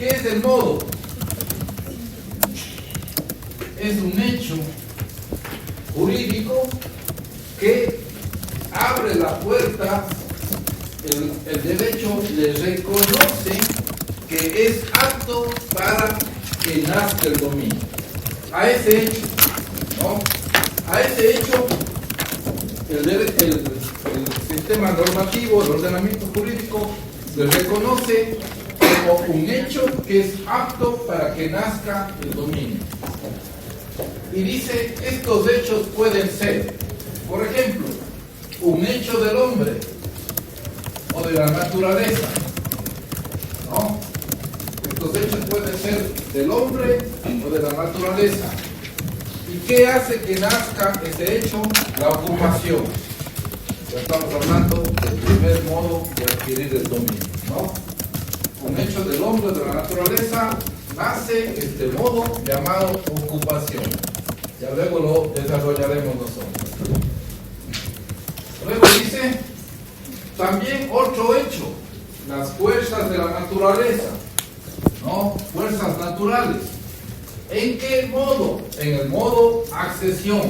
¿Qué es el modo? Es un hecho jurídico que abre la puerta, el derecho le reconoce que es apto para que nazca el dominio. A ese hecho, ¿no? A ese hecho, el sistema normativo, el ordenamiento jurídico, le reconoce como un hecho que es apto para que nazca el dominio. Y dice, estos hechos pueden ser, por ejemplo, un hecho del hombre o de la naturaleza, ¿no? Estos hechos pueden ser del hombre o de la naturaleza. ¿Y qué hace que nazca ese hecho? La ocupación. Ya estamos hablando del primer modo de adquirir el dominio, ¿no? Un hecho del hombre o de la naturaleza nace este modo llamado ocupación. Ya luego lo desarrollaremos nosotros. Luego dice, también otro hecho, las fuerzas de la naturaleza, ¿no? Fuerzas naturales. ¿En qué modo? En el modo accesión.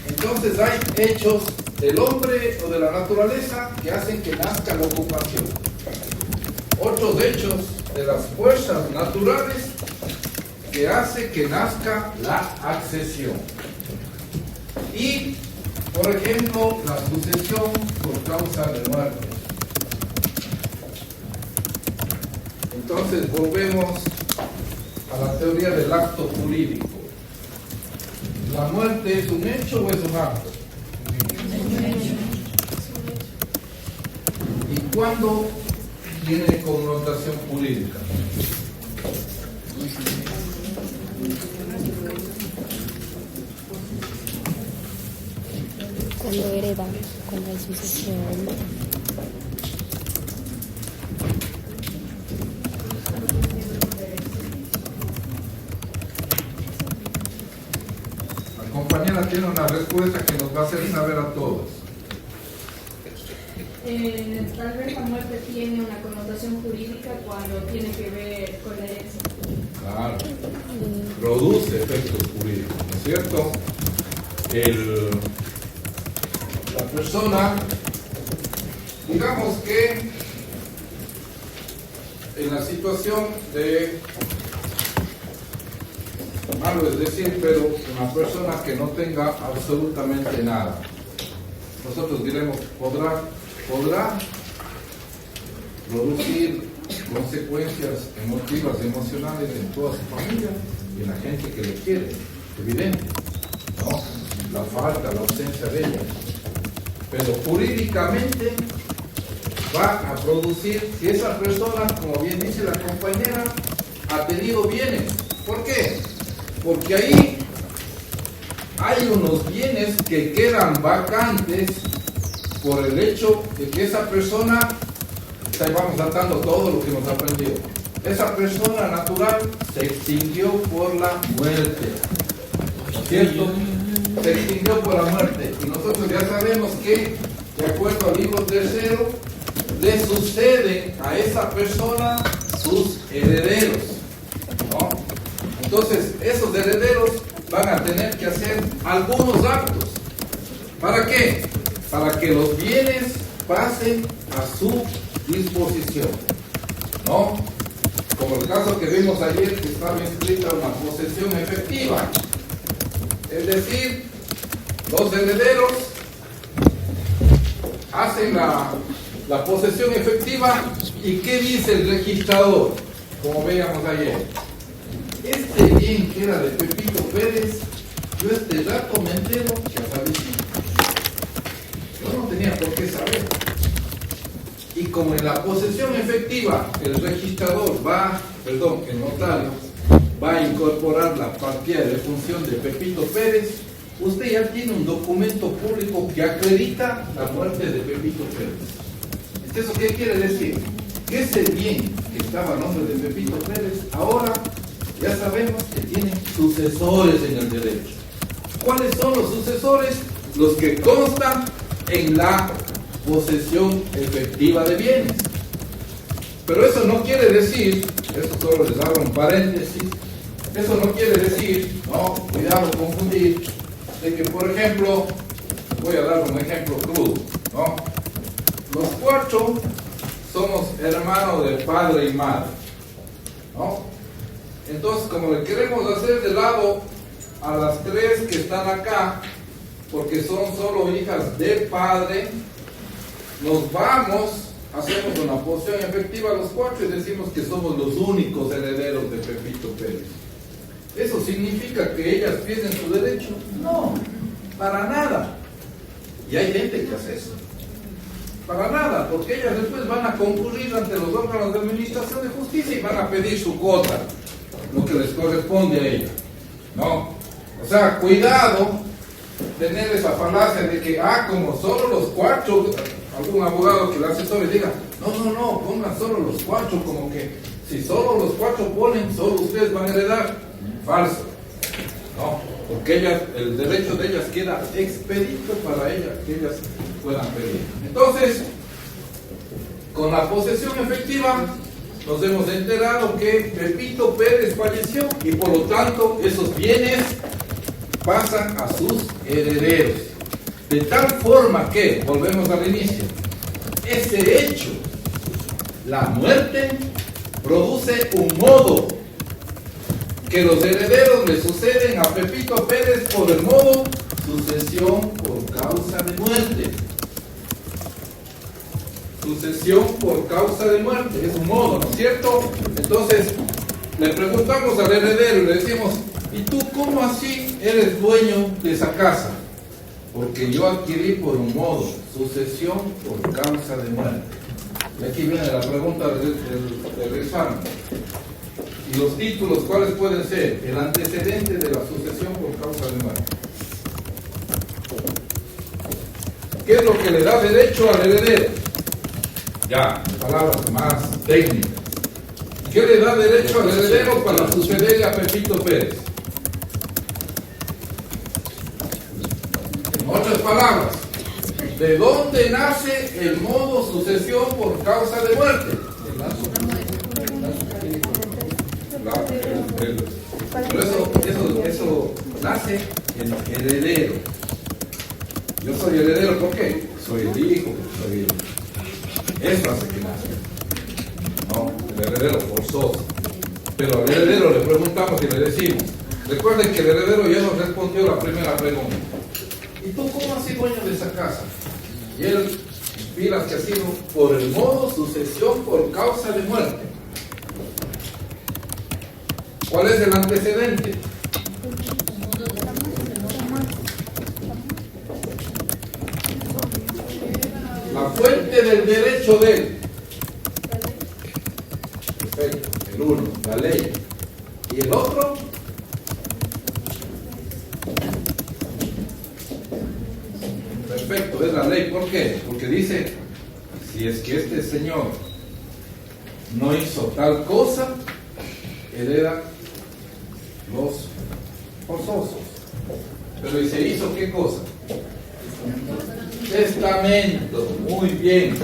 Entonces hay hechos del hombre o de la naturaleza que hacen que nazca la ocupación. Otros hechos de las fuerzas naturales que hace que nazca la accesión. Y, por ejemplo, la sucesión por causa de muerte. Entonces volvemos a la teoría del acto jurídico. ¿La muerte es un hecho o es un acto? ¿Y cuándo tiene connotación jurídica? Cuando heredan, cuando hay sucesión. La compañera tiene una respuesta que nos va a hacer saber a todos. Tal vez la muerte tiene una connotación jurídica cuando tiene que ver con la herencia. Claro, produce efectos jurídicos, ¿no es cierto? La persona, digamos que en la situación de, malo es decir, pero una persona que no tenga absolutamente nada, nosotros diremos, podrá producir consecuencias emotivas y emocionales en toda su familia y en la gente que le quiere, evidente, ¿no? La falta, la ausencia de ella. Pero jurídicamente va a producir que esa persona, como bien dice la compañera, ha tenido bienes. ¿Por qué? Porque ahí hay unos bienes que quedan vacantes por el hecho de que esa persona, ahí vamos tratando todo lo que hemos aprendido, esa persona natural se extinguió por la muerte, ¿no es cierto? Se extinguió por la muerte, y nosotros ya sabemos que, de acuerdo al libro tercero, le suceden a esa persona sus herederos, ¿no? Entonces, esos herederos van a tener que hacer algunos actos. ¿Para qué? Para que los bienes pasen a su disposición, ¿no? Como el caso que vimos ayer, que estaba inscrita una posesión efectiva. Es decir, los herederos hacen la posesión efectiva. ¿Y qué dice el registrador? Como veíamos ayer, este bien que era de Pepito Pérez, yo este dato me entero que ha fallecido. Yo no tenía por qué saber. Y como en la posesión efectiva el registrador el notario va a incorporar la partida de función de Pepito Pérez, usted ya tiene un documento público que acredita la muerte de Pepito Pérez. ¿Eso qué quiere decir? Que ese bien que estaba a nombre de Pepito Pérez, ahora ya sabemos que tiene sucesores en el derecho. ¿Cuáles son los sucesores? Los que constan en la posesión efectiva de bienes. Pero eso no quiere decir, eso solo les hago un paréntesis, eso no quiere decir, no, cuidado, confundir, de que por ejemplo, voy a dar un ejemplo crudo, ¿no? Los 4 somos hermanos de padre y madre, ¿no? Entonces, como le queremos hacer de lado a las 3 que están acá, porque son solo hijas de padre, nos vamos, hacemos una posesión efectiva a los 4 y decimos que somos los únicos herederos de Pepito Pérez. ¿Eso significa que ellas pierden su derecho? No, para nada. Y hay gente que hace eso. Para nada, porque ellas después van a concurrir ante los órganos de administración de justicia y van a pedir su cuota, lo que les corresponde a ellas. No, o sea, cuidado tener esa falacia de que, como solo los 4, algún abogado que le asesore diga, no, pongan solo los 4, como que si solo los 4 ponen, solo ustedes van a heredar. Falso. No, porque ellas, el derecho de ellas queda expedito para ellas, que ellas puedan pedir. Entonces, con la posesión efectiva, nos hemos enterado que Pepito Pérez falleció y por lo tanto esos bienes pasan a sus herederos. De tal forma que, volvemos al inicio, ese hecho, la muerte, produce un modo que los herederos le suceden a Pepito Pérez por el modo sucesión por causa de muerte. Sucesión por causa de muerte, es un modo, ¿no es cierto? Entonces, le preguntamos al heredero y le decimos, ¿y tú cómo así eres dueño de esa casa? Porque yo adquirí por un modo, sucesión por causa de muerte. Y aquí viene la pregunta del examen. Y los títulos, ¿cuáles pueden ser? El antecedente de la sucesión por causa de muerte. ¿Qué es lo que le da derecho al heredero? Ya, palabras más técnicas. ¿Qué le da derecho al heredero para sucederle a Pepito Pérez? En otras palabras, ¿de dónde nace el modo sucesión por causa de muerte? Pero eso nace en heredero. Yo soy heredero, ¿por qué? Soy el hijo, eso hace que nace. No, el heredero forzoso. Pero al heredero le preguntamos y le decimos, recuerden que el heredero ya nos respondió la primera pregunta. ¿Y tú cómo has sido dueño de esa casa? Y él pilas que ha sido por el modo sucesión por causa de muerte. ¿Cuál es el antecedente? La fuente del derecho de él. Perfecto. El uno, la ley. ¿Y el otro? Perfecto, es la ley. ¿Por qué? Porque dice, si es que este señor no hizo tal cosa, hereda los forzosos. Pero ¿y se hizo qué cosa? Testamento. Muy bien.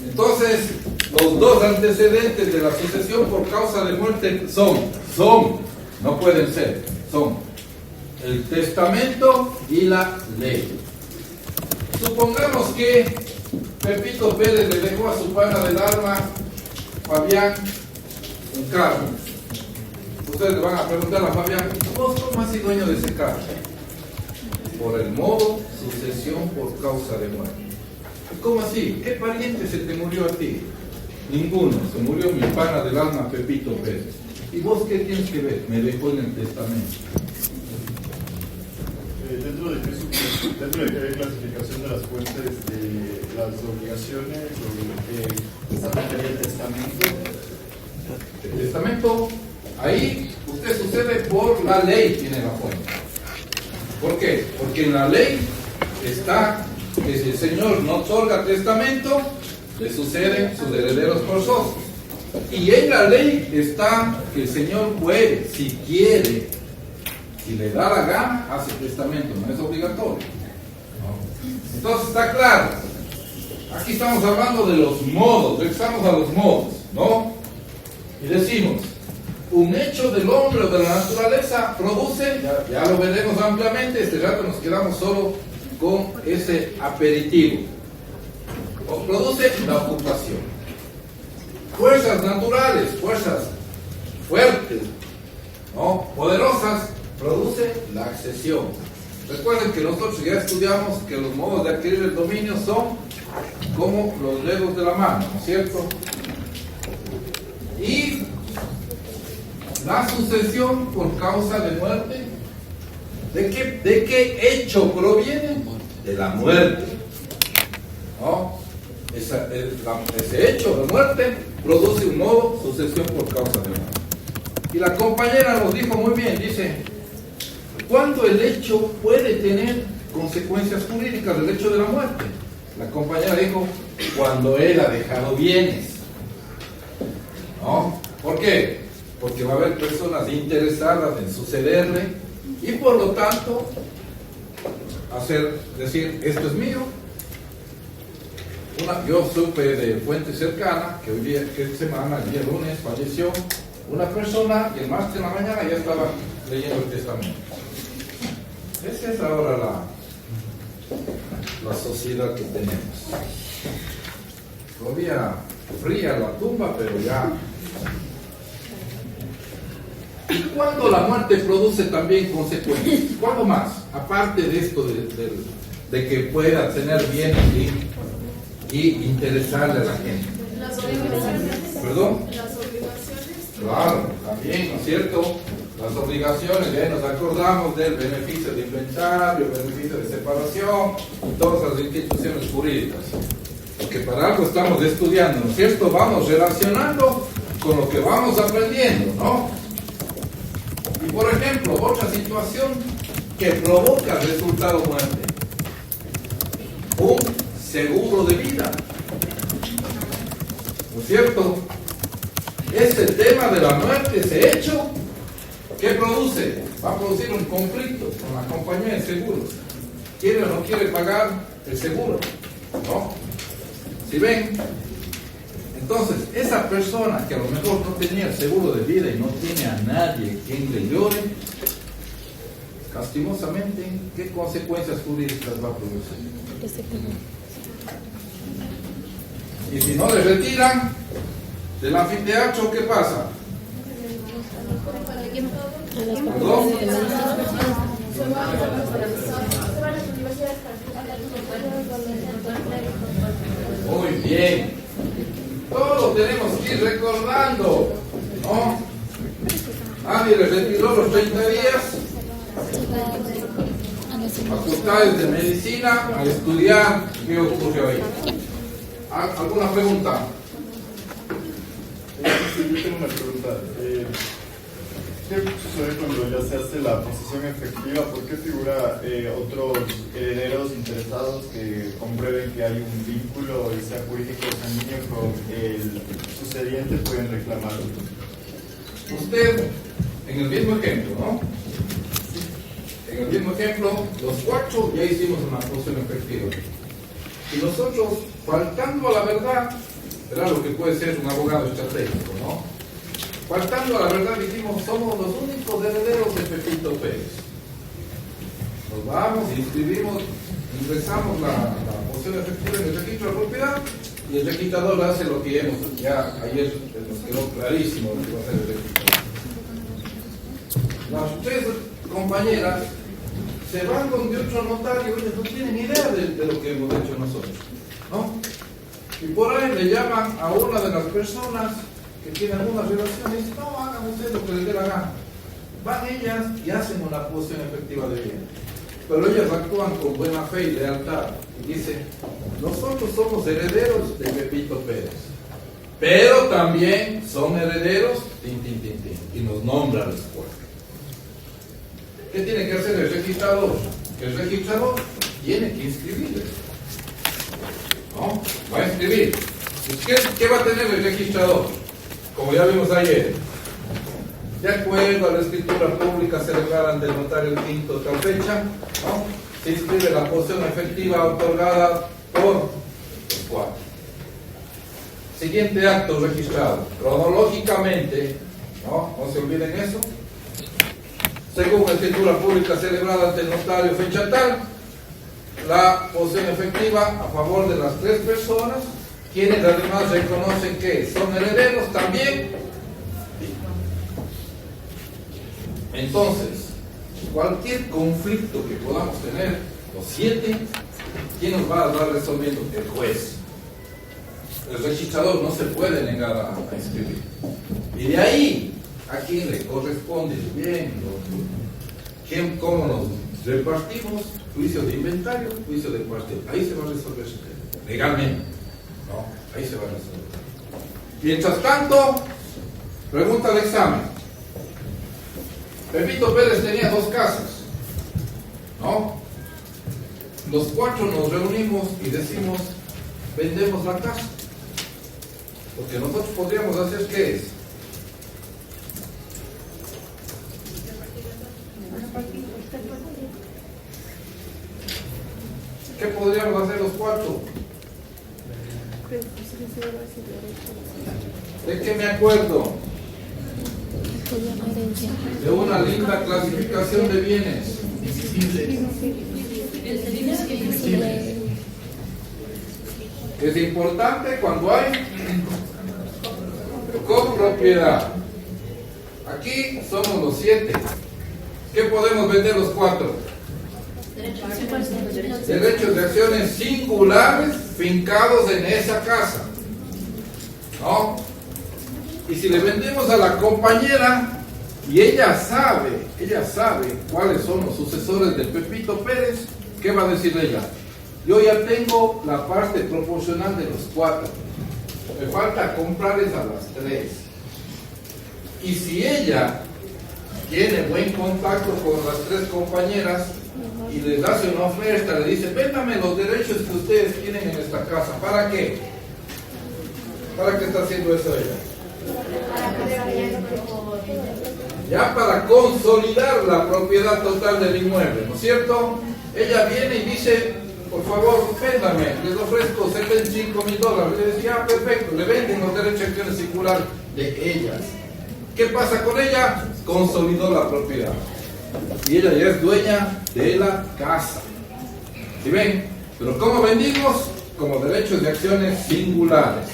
Entonces, los dos antecedentes de la sucesión por causa de muerte son, no pueden ser, son el testamento y la ley. Supongamos que Pepito Pérez le dejó a su pana del alma, Fabián, un carro. Ustedes le van a preguntar a Fabián, ¿vos cómo has sido dueño de ese carro? Por el modo sucesión por causa de muerte. ¿Cómo así? ¿Qué pariente se te murió a ti? Ninguno, se murió mi pana del alma Pepito Pérez. ¿Y vos qué tienes que ver? Me dejó en el testamento. Dentro de qué clasificación de las fuentes de las obligaciones o esta materia del testamento. El testamento, ahí usted sucede por la ley, tiene la fuente. ¿Por qué? Porque en la ley está que si el señor no otorga testamento, le suceden sus herederos forzosos. Y en la ley está que el señor puede, si quiere, si le da la gana, hace testamento, no es obligatorio. Entonces está claro, Aquí estamos hablando de los modos, regresamos a los modos, ¿no? Y decimos, un hecho del hombre o de la naturaleza produce, ya lo veremos ampliamente, este rato nos quedamos solo con ese aperitivo, o produce la ocupación. Fuerzas naturales, fuerzas fuertes, ¿no? Poderosas, produce la accesión. Recuerden que nosotros ya estudiamos que los modos de adquirir el dominio son como los dedos de la mano, ¿no es cierto? Y la sucesión por causa de muerte, ¿de qué hecho proviene? De la muerte, ¿no? Ese hecho de muerte produce un modo, sucesión por causa de muerte. Y la compañera nos dijo muy bien, dice, ¿cuándo el hecho puede tener consecuencias jurídicas del hecho de la muerte? La compañera dijo, cuando él ha dejado bienes, ¿no? ¿Por qué? Porque va a haber personas interesadas en sucederle y por lo tanto decir, esto es mío. Yo supe de fuente cercana que hoy día, que esta semana, el día lunes, falleció una persona y el martes en la mañana ya estaba leyendo el testamento. Esa es ahora la sociedad que tenemos. Todavía fría la tumba, pero ya. ¿Y cuándo la muerte produce también consecuencias? ¿Cuándo más? Aparte de esto de que pueda tener bienes y interesarle a la gente. Las obligaciones. ¿Perdón? Las obligaciones. Claro, también, ¿no es cierto? Las obligaciones, ya nos acordamos del beneficio de inventario, beneficio de separación, y todas las instituciones jurídicas. Porque para algo estamos estudiando, ¿no es cierto? Vamos relacionando con lo que vamos aprendiendo, ¿no? Y por ejemplo, otra situación que provoca el resultado muerte. Un seguro de vida. ¿No es cierto? Ese tema de la muerte, ese hecho, ¿qué produce? Va a producir un conflicto con la compañía de seguros. ¿Quiere o no quiere pagar el seguro? ¿No? ¿Sí ven? Entonces, esa persona que a lo mejor no tenía el seguro de vida y no tiene a nadie quien le llore, lastimosamente, ¿qué consecuencias jurídicas va a producir? Y si no le retiran del anfiteatro, ¿qué pasa? ¿Perdón? Muy bien. Todo tenemos que ir recordando, ¿no? Nadie le retiró los 30 días. Facultades de medicina a estudiar qué ocurrió ahí. ¿Alguna pregunta? Yo tengo una pregunta. ¿Qué sucede cuando ya se hace la posesión efectiva? ¿Por qué figura otros herederos interesados que comprueben que hay un vínculo, y sea jurídico o sanguíneo, con el sucediente, pueden reclamarlo? Usted, en el mismo ejemplo, ¿no? En el mismo ejemplo, los 4 ya hicimos una posesión efectiva. Y nosotros, faltando a la verdad, será lo que puede ser un abogado estratégico, ¿no? Faltando a la verdad, dijimos, somos los únicos herederos de Pepito Pérez. Nos vamos, inscribimos, ingresamos la posesión efectiva en el registro de propiedad y el registrador hace lo que hemos, ya ayer nos quedó clarísimo lo que va a hacer el registrador. Las 3 compañeras se van donde otro notario, ellos no tienen idea de lo que hemos hecho nosotros, ¿no? Y por ahí le llaman a una de las personas que tienen algunas relaciones y dicen, no, hagan ustedes lo que les dé la gana. Van ellas y hacen una posesión efectiva de bien. Pero ellas actúan con buena fe y lealtad. Y dicen, nosotros somos herederos de Pepito Pérez, pero también son herederos, y nos nombran después. ¿Qué tiene que hacer el registrador? El registrador tiene que inscribirles, ¿no? Va a inscribir. ¿Qué va a tener el registrador? Como ya vimos ayer, de acuerdo a la escritura pública celebrada ante el notario el 5 tal fecha, ¿no? Se inscribe la posesión efectiva otorgada por los 4. siguiente acto registrado. Cronológicamente, no se olviden eso. Según escritura pública celebrada ante el notario fecha tal, la posesión efectiva a favor de las 3 personas, quienes además reconocen que son herederos también. Entonces, cualquier conflicto que podamos tener, los 7, ¿quién nos va a dar resolviendo? El juez. El registrador no se puede negar a inscribir. Y de ahí, ¿a quién le corresponde bien? ¿Cómo nos repartimos? Juicio de inventario, juicio de cuartel. Ahí se va a resolver legalmente. ¿No? Ahí se va a resolver. Mientras tanto, pregunta al examen. Pepito Pérez tenía 2 casas. ¿No? Los 4 nos reunimos y decimos, vendemos la casa. Porque nosotros podríamos hacer, ¿qué es? ¿Qué podríamos hacer los 4? ¿De qué me acuerdo? De una linda clasificación de bienes. Es importante cuando hay copropiedad. Aquí somos los 7. ¿Qué podemos vender los 4? Derechos de acciones singulares fincados en esa casa. ¿No? Y si le vendemos a la compañera y ella sabe cuáles son los sucesores de Pepito Pérez, ¿qué va a decir ella? Yo ya tengo la parte proporcional de los 4. Me falta comprarles a las 3. Y si ella tiene buen contacto con las 3 compañeras y les hace una oferta, le dice, véndame los derechos que ustedes tienen en esta casa. ¿Para qué? ¿Para qué está haciendo eso ella? Ya para consolidar la propiedad total del inmueble, ¿no es cierto? Ella viene y dice, por favor, véndame, les ofrezco $75,000. Le decía, perfecto, le venden los derechos de acciones singulares de ellas. ¿Qué pasa con ella? Consolidó la propiedad. Y ella ya es dueña de la casa. ¿Sí ven? Pero ¿cómo vendimos? Como derechos de acciones singulares.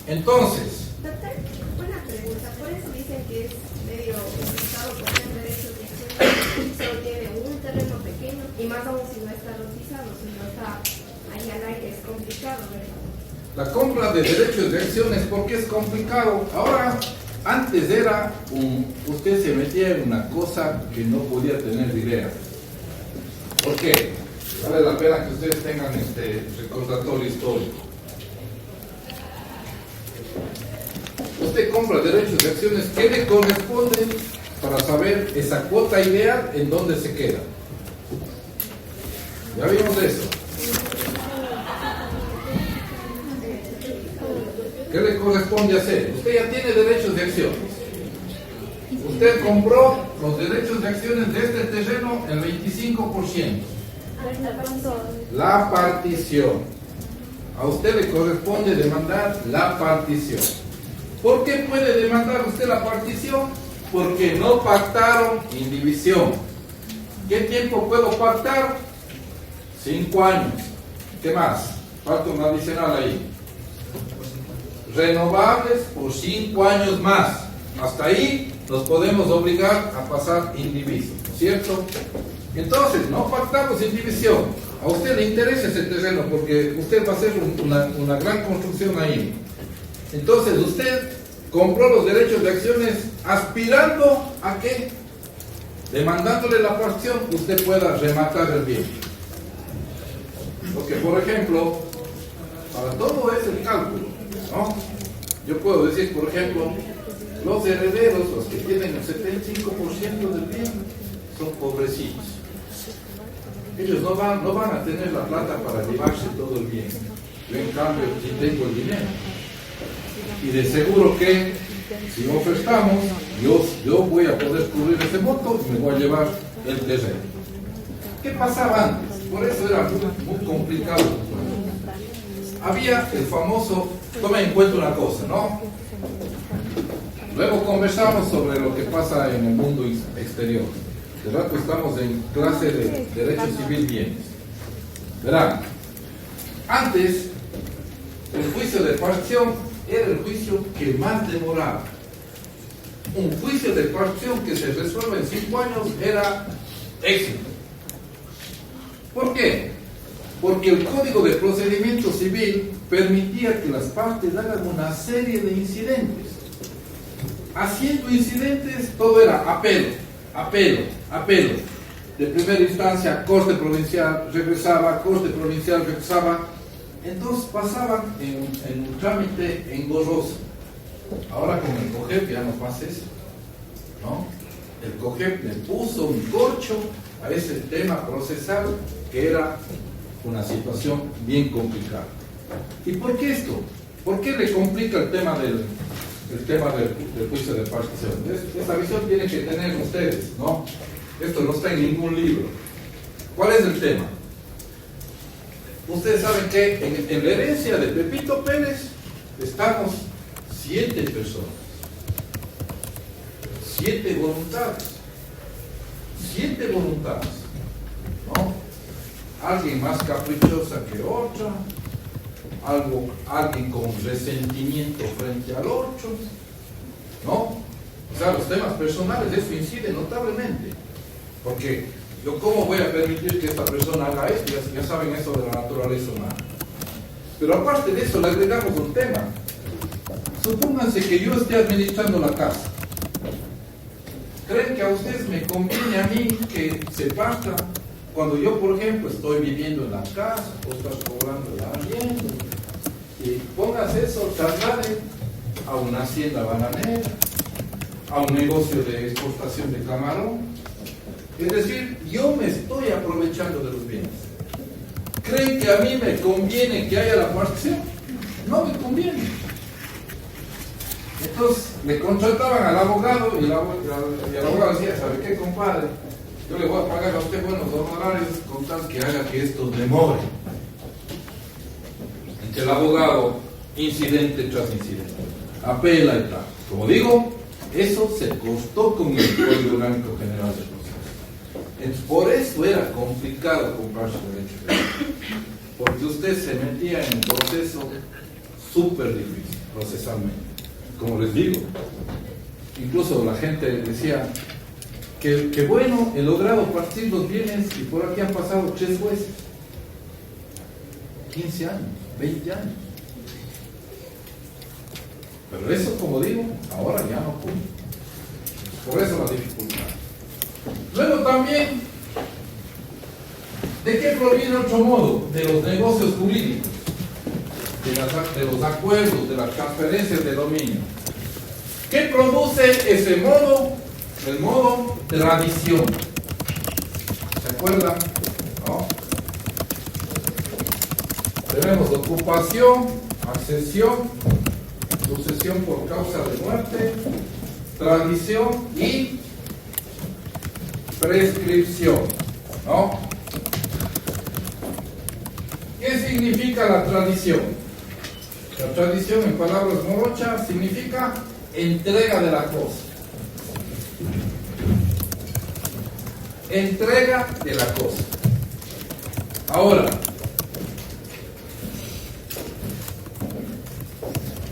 Entonces, Doctor, una pregunta. Por eso dicen que es medio complicado poner derechos de acciones si solo tiene un terreno pequeño y más aún si no está lotizado, si no está ahí al aire, es complicado, ¿verdad? la compra de derechos de acciones, ¿por qué es complicado? Ahora, antes era usted se metía en una cosa que no podía tener idea. ¿Por qué? Vale la pena que ustedes tengan este recordatorio histórico. Usted compra derechos de acciones que le corresponden para saber esa cuota ideal en dónde se queda. Ya vimos eso. ¿Qué le corresponde hacer? Usted ya tiene derechos de acciones. Usted compró los derechos de acciones de este terreno el 25%. La partición. A usted le corresponde demandar la partición. ¿Por qué puede demandar usted la partición? Porque no pactaron indivisión. ¿Qué tiempo puedo pactar? 5 años. ¿Qué más? Falta un adicional ahí. Renovables por 5 años más. Hasta ahí nos podemos obligar a pasar indiviso, ¿cierto? Entonces, no pactamos indivisión. A usted le interesa ese terreno porque usted va a hacer una gran construcción ahí. Entonces, usted compró los derechos de acciones aspirando a que, demandándole la partición, usted pueda rematar el bien. Porque, por ejemplo, para todo es el cálculo, ¿no? Yo puedo decir, por ejemplo, los herederos, los que tienen el 75% del bien, son pobrecitos. Ellos no van a tener la plata para llevarse todo el bien. Yo, en cambio, sí tengo el dinero. Y de seguro que, si ofertamos, yo voy a poder cubrir ese monto y me voy a llevar el terreno. ¿Qué pasaba antes? Por eso era muy complicado. había el famoso, tomen en cuenta una cosa, ¿no? Luego conversamos sobre lo que pasa en el mundo exterior. De rato estamos en clase de Derecho Civil Bienes. Verán, antes el juicio de partición era el juicio que más demoraba. Un juicio de partición que se resuelve en 5 años era éxito. ¿Por qué? Porque el Código de Procedimiento Civil permitía que las partes hagan una serie de incidentes. Haciendo incidentes, todo era apelo, apelo, apelo. De primera instancia, Corte Provincial regresaba, Corte Provincial regresaba. Entonces pasaban en un trámite engorroso. Ahora con el COGEP ya no pasa eso, ¿no? El COGEP le puso un corcho a ese tema procesal que era una situación bien complicada. ¿Y por qué esto? ¿Por qué le complica el tema del juicio de partición? Esa visión tienen que tener ustedes, ¿no? Esto no está en ningún libro. ¿Cuál es el tema? Ustedes saben que en la herencia de Pepito Pérez estamos 7 personas, 7 voluntades, 7 voluntades, ¿no? Alguien más caprichosa que otra, alguien con resentimiento frente al otro, ¿no? O sea, los temas personales, eso incide notablemente, porque yo cómo voy a permitir que esta persona haga esto, ya saben eso de la naturaleza humana. Pero aparte de eso le agregamos un tema. Supónganse que yo esté administrando la casa. ¿Creen que a ustedes me conviene a mí que se parta cuando yo, por ejemplo, estoy viviendo en la casa o estás cobrando el arriendo? Y pongas eso, trasladen a una hacienda bananera, a un negocio de exportación de camarón. Es decir, yo me estoy aprovechando de los bienes. ¿Creen que a mí me conviene que haya la partición? No me conviene. Entonces le contrataban al abogado y el abogado decía, ¿sabe qué, compadre? Yo le voy a pagar a usted buenos honorarios con tal que haga que esto demore. Entre el abogado, incidente tras incidente, apela y tal. Como digo, eso se costó con el Código Orgánico General de Procesos. Entonces, por eso era complicado comprarse derecho, porque usted se metía en un proceso súper difícil, procesalmente. Como les digo, incluso la gente decía que bueno, he logrado partir los bienes y por aquí han pasado 3 jueces, 15 años, 20 años. Pero eso, como digo, ahora ya no puede. Por eso la dificultad. Luego también, ¿de qué proviene otro modo? De los negocios jurídicos, de los acuerdos, de las transferencias de dominio. ¿Qué produce ese modo? El modo tradición. ¿Se acuerdan? ¿No? Tenemos ocupación, accesión, sucesión por causa de muerte, tradición y prescripción, ¿no? ¿Qué significa la tradición? La tradición, en palabras morochas, significa entrega de la cosa. Entrega de la cosa. Ahora,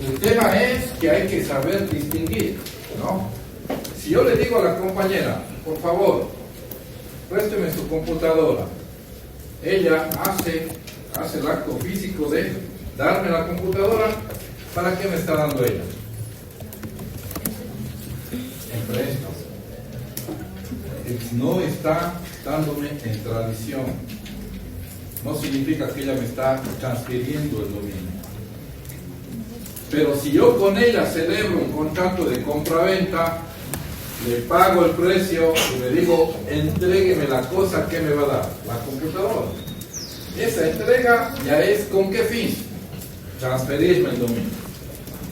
el tema es que hay que saber distinguir, ¿no? Si yo le digo a la compañera, por favor, présteme su computadora, ella hace el acto físico de darme la computadora, ¿para qué me está dando ella? En préstamo. No está dándome en tradición. No significa que ella me está transfiriendo el dominio. Pero si yo con ella celebro un contrato de compraventa, le pago el precio y le digo, entrégueme la cosa que me va a dar, la computadora. Esa entrega ya es ¿con qué fin? Transferirme el dominio.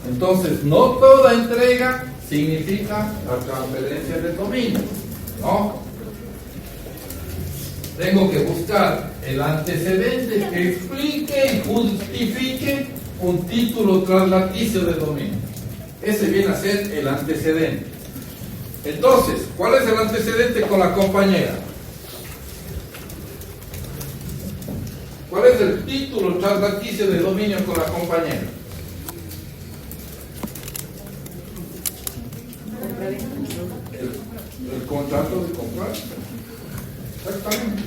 Entonces, no toda entrega significa la transferencia del dominio, ¿no? Tengo que buscar el antecedente que explique y justifique un título traslaticio de dominio. Ese viene a ser el antecedente. Entonces, ¿cuál es el antecedente con la compañera? ¿Cuál es el título traslaticio de dominio con la compañera? El contrato de comprar. Exactamente.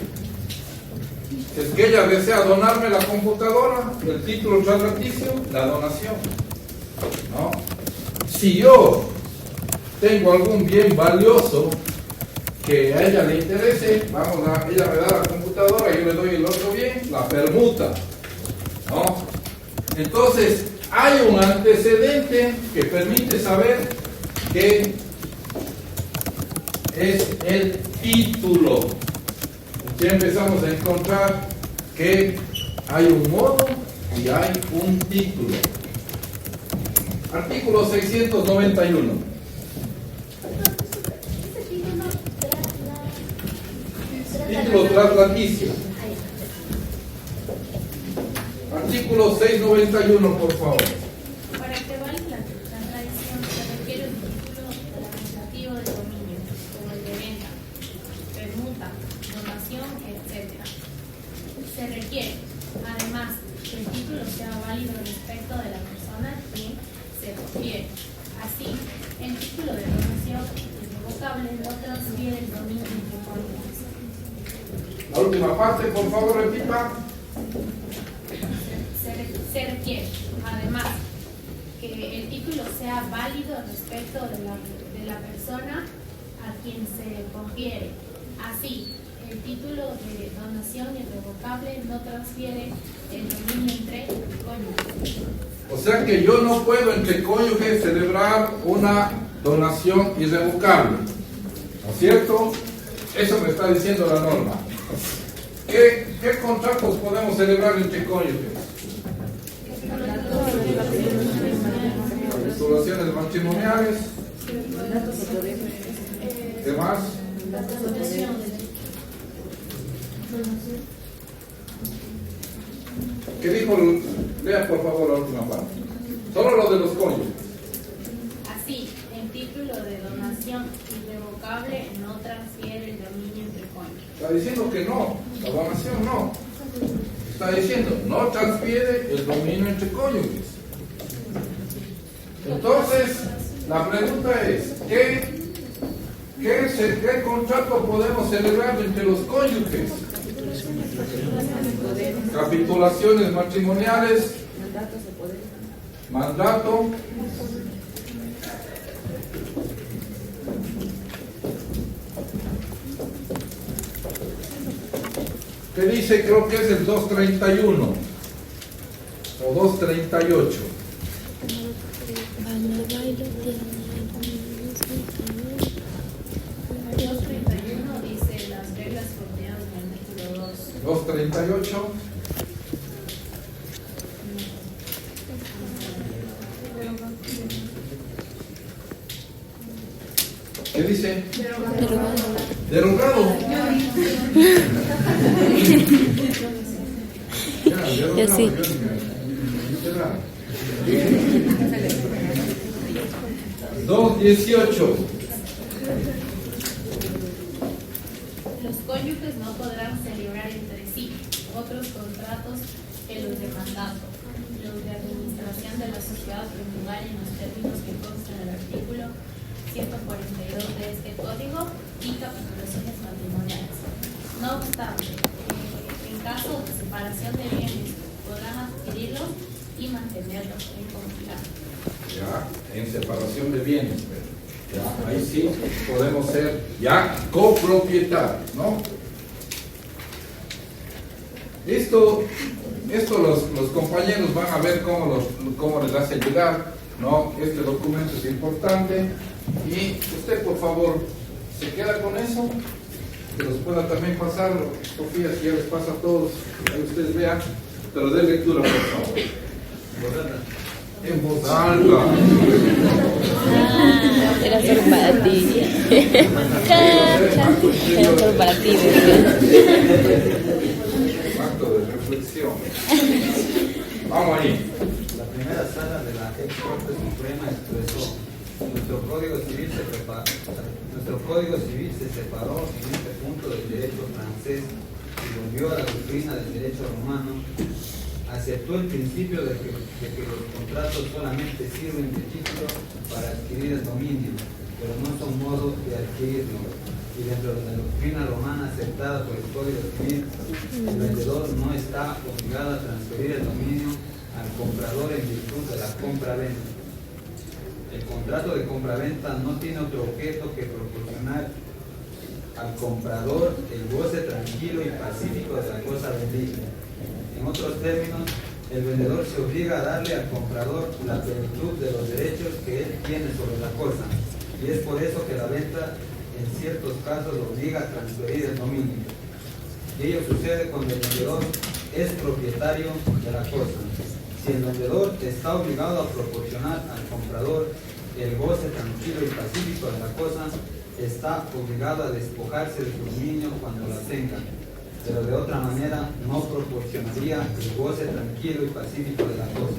Es que ella desea donarme la computadora, el título traslaticio, la donación. ¿No? Si yo tengo algún bien valioso que a ella le interese, ella me da la computadora, yo le doy el otro bien, la permuta. ¿No? Entonces, hay un antecedente que permite saber que es el título. Ya empezamos a encontrar que hay un modo y hay un título. Artículo 691. Título traslaticio. Artículo 691, por favor. Para que valga la tradición se requiere un título representativo de dominio, como el de venta, permuta, donación, etc. Se requiere, además, que el título sea válido respecto de la persona a quien se refiere. Así, el título de donación irrevocable no transfiere el dominio entre cónyuges. La última parte, por favor, repita. Se requiere, además, que el título sea válido respecto de la persona a quien se confiere. Así, el título de donación irrevocable no transfiere el dominio entre cónyuges. O sea que yo no puedo entre cónyuges celebrar una donación irrevocable. ¿No es cierto? Eso me está diciendo la norma. ¿Qué contratos podemos celebrar entre cónyuges? Capitulaciones matrimoniales. ¿Qué más? ¿Qué dijo? Lea por favor la última parte. Solo lo de los cónyuges. Así, el título de donación irrevocable no transfiere el dominio entre cónyuges. Está diciendo que no, la donación no. Está diciendo, no transfiere el dominio entre cónyuges. Entonces, la pregunta es, ¿qué contrato podemos celebrar entre los cónyuges? Capitulaciones matrimoniales, mandato, ¿qué dice? Creo que es el 231 o 238. El 231 dice las reglas contenidas en el artículo 2. 238. ¿Qué dice? Derogado. Y así. 218. Los cónyuges no podrán celebrar entre sí otros contratos que los de mandato, los de administración de la sociedad conyugal en los términos que constan en el artículo 142 de este código y capitulaciones matrimoniales. No obstante, en caso de separación de bienes, podrán adquirirlos y mantenerlos en comunidad. Ya, en separación de bienes, pero ya, ahí sí podemos ser ya copropietarios, ¿no? Esto los compañeros van a ver cómo les hace llegar, ¿no? Este documento es importante y usted, por favor, se queda con eso, que los pueda también pasar, Sofía, si ya les pasa a todos, ahí ustedes vean, pero dé lectura, por favor. En voz alta. Era solo para ti. Era solo para ti, Acto de reflexión. Vamos ahí. primera sala de la ex Corte Suprema expresó: nuestro Código Civil se separó en este punto del derecho francés y volvió a la doctrina del derecho romano. Aceptó el principio de que los contratos solamente sirven de título para adquirir el dominio, pero no son modos de adquirirlo. Y dentro de la doctrina romana aceptada por el Código Civil, el vendedor no está obligado a transferir el dominio al comprador en virtud de la compra-venta. El contrato de compra-venta no tiene otro objeto que proporcionar al comprador el goce tranquilo y pacífico de la cosa vendida. En otros términos, el vendedor se obliga a darle al comprador la plenitud de los derechos que él tiene sobre la cosa, y es por eso que la venta en ciertos casos obliga a transferir el dominio. Y ello sucede cuando el vendedor es propietario de la cosa. Si el vendedor está obligado a proporcionar al comprador el goce tranquilo y pacífico de la cosa, está obligado a despojarse de su dominio cuando la tenga, pero de otra manera no proporcionaría el goce tranquilo y pacífico de la cosa,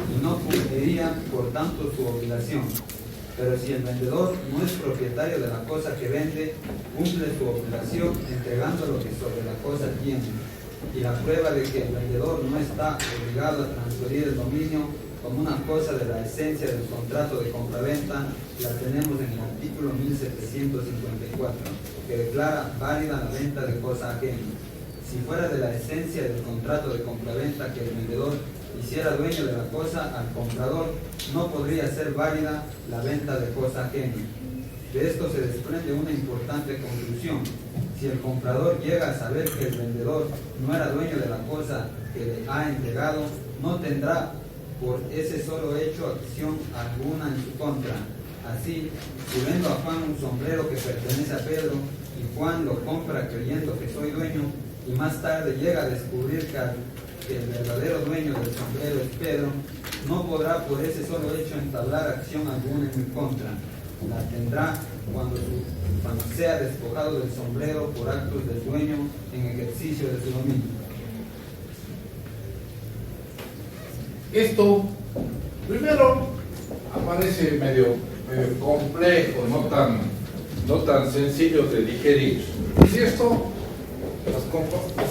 y no cumpliría por tanto su obligación. Pero si el vendedor no es propietario de la cosa que vende, cumple su obligación entregando lo que sobre la cosa tiene. Y la prueba de que el vendedor no está obligado a transferir el dominio como una cosa de la esencia del contrato de compraventa la tenemos en el artículo 1754, que declara válida la venta de cosa ajena. Si fuera de la esencia del contrato de compraventa que el vendedor hiciera dueño de la cosa al comprador, no podría ser válida la venta de cosa ajena. De esto se desprende una importante conclusión. Si el comprador llega a saber que el vendedor no era dueño de la cosa que le ha entregado, no tendrá por ese solo hecho acción alguna en su contra. Así, si vendo a Juan un sombrero que pertenece a Pedro, y Juan lo compra creyendo que soy dueño, y más tarde llega a descubrir que el verdadero dueño del sombrero es Pedro, no podrá por ese solo hecho entablar acción alguna en mi contra. La tendrá cuando sea despojado del sombrero por actos del dueño en ejercicio de su dominio. Esto, primero, aparece medio complejo, no tan sencillo de digerir. Si esto, los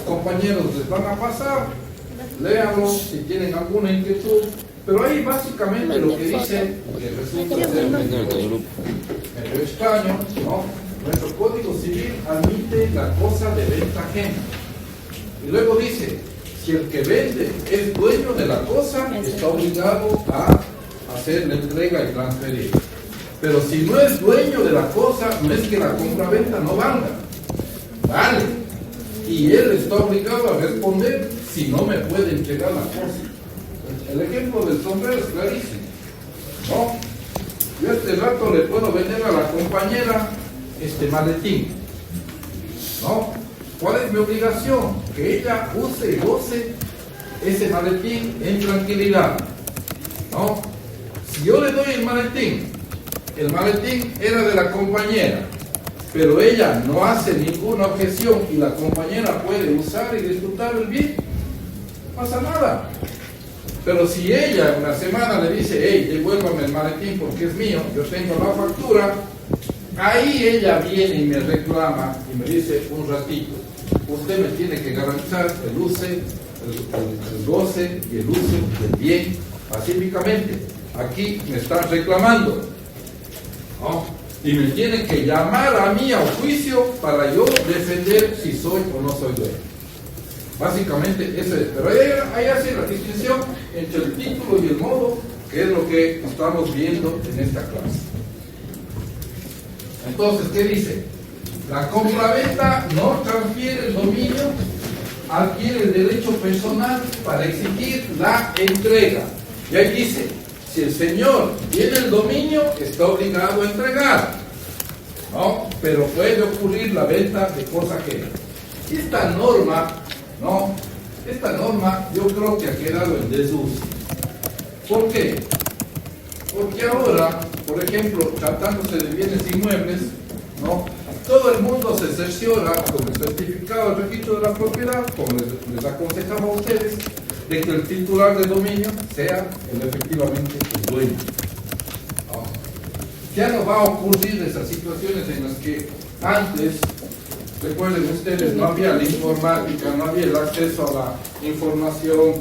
compañeros les van a pasar, léanlo si tienen alguna inquietud, pero ahí básicamente lo que dice, que resulta ser medio extraño, ¿no? Nuestro Código Civil admite la cosa de venta ajena. Y luego dice, si el que vende es dueño de la cosa, está obligado a hacer la entrega y transferir. Pero si no es dueño de la cosa, no es que la compra-venta no valga. Vale. Y él está obligado a responder si no me puede entregar la cosa. El ejemplo del sombrero es clarísimo, ¿no? Yo este rato le puedo vender a la compañera este maletín, ¿no? ¿Cuál es mi obligación? Que ella use y goce ese maletín en tranquilidad, ¿no? Si yo le doy el maletín era de la compañera, pero ella no hace ninguna objeción y la compañera puede usar y disfrutar el bien, no pasa nada. Pero si ella en una semana le dice, hey, devuélvame el maletín porque es mío, yo tengo la factura, ahí ella viene y me reclama y me dice, un ratito, usted me tiene que garantizar el goce y el uso del bien pacíficamente. Aquí me están reclamando, ¿no? Y me tiene que llamar a mí a juicio para yo defender si soy o no soy dueño. Básicamente eso es, pero ahí hace la distinción entre el título y el modo, que es lo que estamos viendo en esta clase. Entonces, ¿qué dice? La compraventa no transfiere el dominio, adquiere el derecho personal para exigir la entrega. Y ahí dice, si el señor tiene el dominio, está obligado a entregar, ¿no? Pero puede ocurrir la venta de cosa ajena. Y esta norma, ¿no? Esta norma yo creo que ha quedado en desuso. ¿Por qué? Porque ahora, por ejemplo, tratándose de bienes inmuebles, ¿no? Todo el mundo se cerciora con el certificado del registro de la propiedad, como les aconsejaba a ustedes, de que el titular de dominio sea efectivamente el dueño. ¿No? Ya no va a ocurrir esas situaciones en las que antes, recuerden ustedes, no había la informática, no había el acceso a la información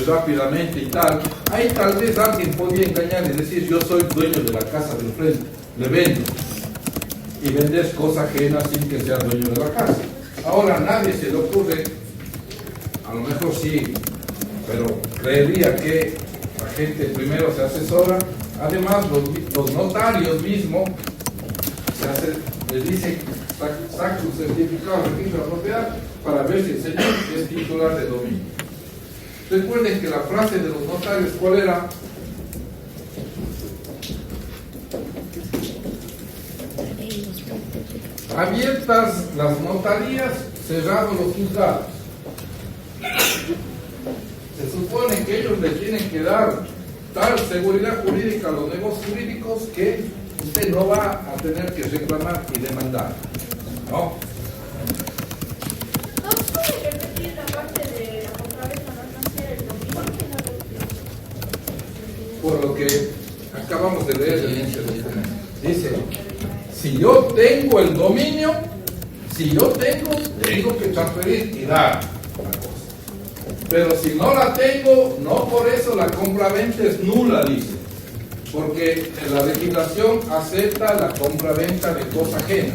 rápidamente y tal. Ahí tal vez alguien podía engañar y decir, yo soy dueño de la casa del frente, le vendo. Y vendes cosas ajenas sin que sea dueño de la casa. Ahora nadie se le ocurre, a lo mejor sí, pero creería que la gente primero se asesora. Además, los notarios mismos les dicen, saca un certificado de registro de la propiedad para ver si el señor es titular de dominio. Recuerden que la frase de los notarios, ¿cuál era? Abiertas las notarías, cerrados los juzgados. Se supone que ellos le tienen que dar tal seguridad jurídica a los negocios jurídicos que usted no va a tener que reclamar y demandar. ¿No? ¿No puede repetir la parte de la compraventa no transfiere el dominio? Por lo que acabamos de leer el inicio del documento. Dice, si yo tengo el dominio, tengo que transferir y dar la cosa. Pero si no la tengo, no por eso la compraventa es nula, dice. Porque la legislación acepta la compraventa de cosa ajena.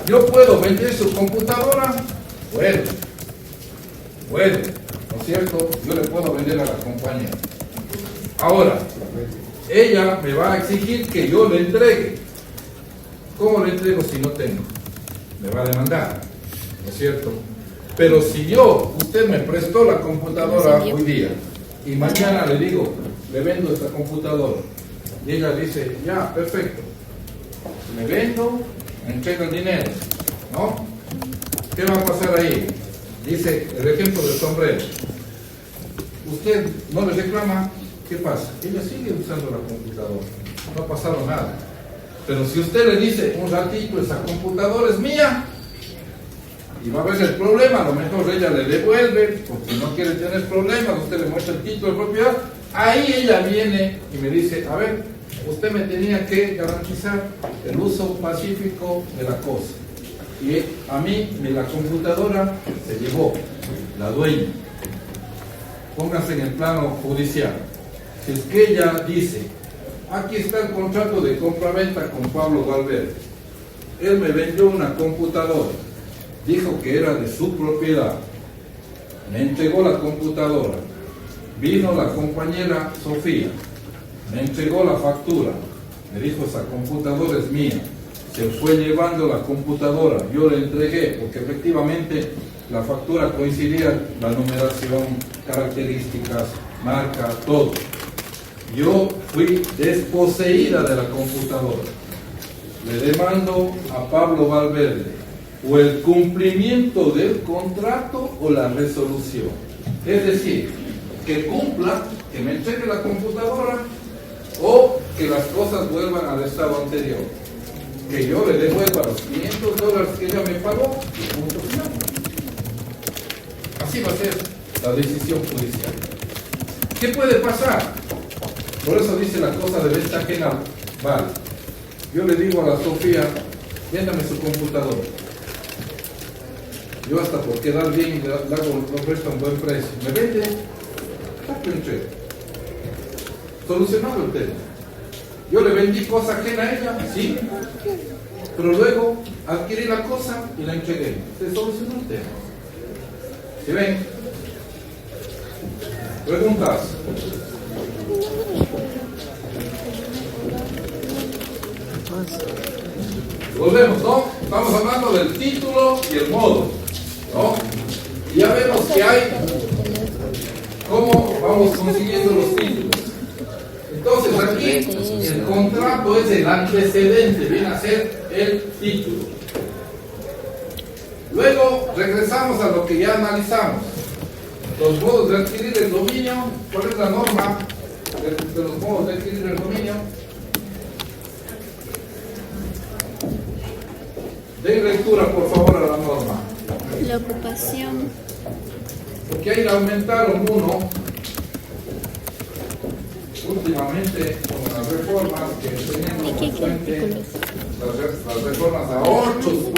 Yo puedo vender su computadora, bueno, ¿no es cierto? Yo le puedo vender a la compañía. Ahora, ella me va a exigir que yo le entregue. ¿Cómo le entrego si no tengo? Me va a demandar, ¿no es cierto? Pero si usted me prestó la computadora hoy día y mañana le digo, le vendo esta computadora, y ella dice, ya, perfecto, me vendo, me entrega el dinero, ¿no? ¿Qué va a pasar ahí? Dice el ejemplo del sombrero. Usted no le reclama, ¿qué pasa? Ella sigue usando la computadora, no ha pasado nada. Pero si usted le dice un ratito, esa computadora es mía, y va a haber el problema, a lo mejor ella le devuelve, porque no quiere tener problemas, usted le muestra el título de propiedad, ahí ella viene y me dice, a ver, usted me tenía que garantizar el uso pacífico de la cosa. Y a mí, la computadora se llevó, la dueña. Póngase en el plano judicial. Si es que ella dice, aquí está el contrato de compra-venta con Pablo Valverde. Él me vendió una computadora. Dijo que era de su propiedad. Me entregó la computadora. Vino la compañera Sofía. Me entregó la factura. Me dijo, esa computadora es mía. Se fue llevando la computadora. Yo le entregué, porque efectivamente la factura coincidía, la numeración, características, marca, todo. Yo fui desposeída de la computadora. Le demando a Pablo Valverde o el cumplimiento del contrato o la resolución. Es decir, que cumpla, que me entregue la computadora o que las cosas vuelvan al estado anterior. Que yo le devuelva los $500 que ella me pagó y punto final. Así va a ser la decisión judicial. ¿Qué puede pasar? Por eso dice la cosa de venta ajena, vale. Yo le digo a la Sofía, véndame su computadora. Yo hasta por quedar bien le ofrezco un buen precio. ¿Me vende? Taco entrega. Solucionado el tema. Yo le vendí cosa ajena a ella, sí. Pero luego adquirí la cosa y la entregué. Se solucionó el tema. ¿Sí ven? Preguntas. Volvemos, ¿no? Estamos hablando del título y el modo, ¿no? Y ya vemos que hay cómo vamos consiguiendo los títulos. Entonces aquí el contrato es el antecedente, viene a ser el título. Luego regresamos a lo que ya analizamos. Los modos de adquirir el dominio. ¿Cuál es la norma de los modos de adquirir el dominio? Den lectura, por favor, a la norma. La ocupación. Porque ahí le aumentaron uno, últimamente, con las reformas que tenían como fuente, las reformas a 8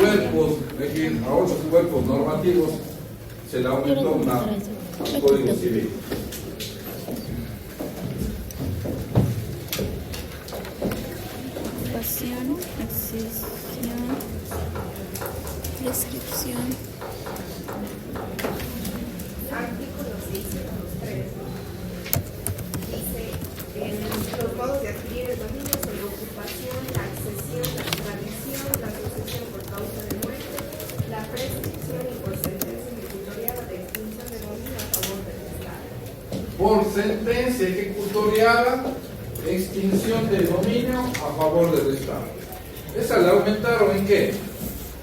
cuerpos normativos, se le aumentó al Código Civil. Ocupación, accesión, prescripción. Artículo 603. Dice, los modos de adquirir el dominio son la ocupación, la accesión, la tradición, la sucesión por causa de muerte, la prescripción y por sentencia ejecutoriada de extinción de dominio a favor del Estado. Por sentencia ejecutoriada, extinción de dominio a favor del Estado. ¿Esa la aumentaron en qué?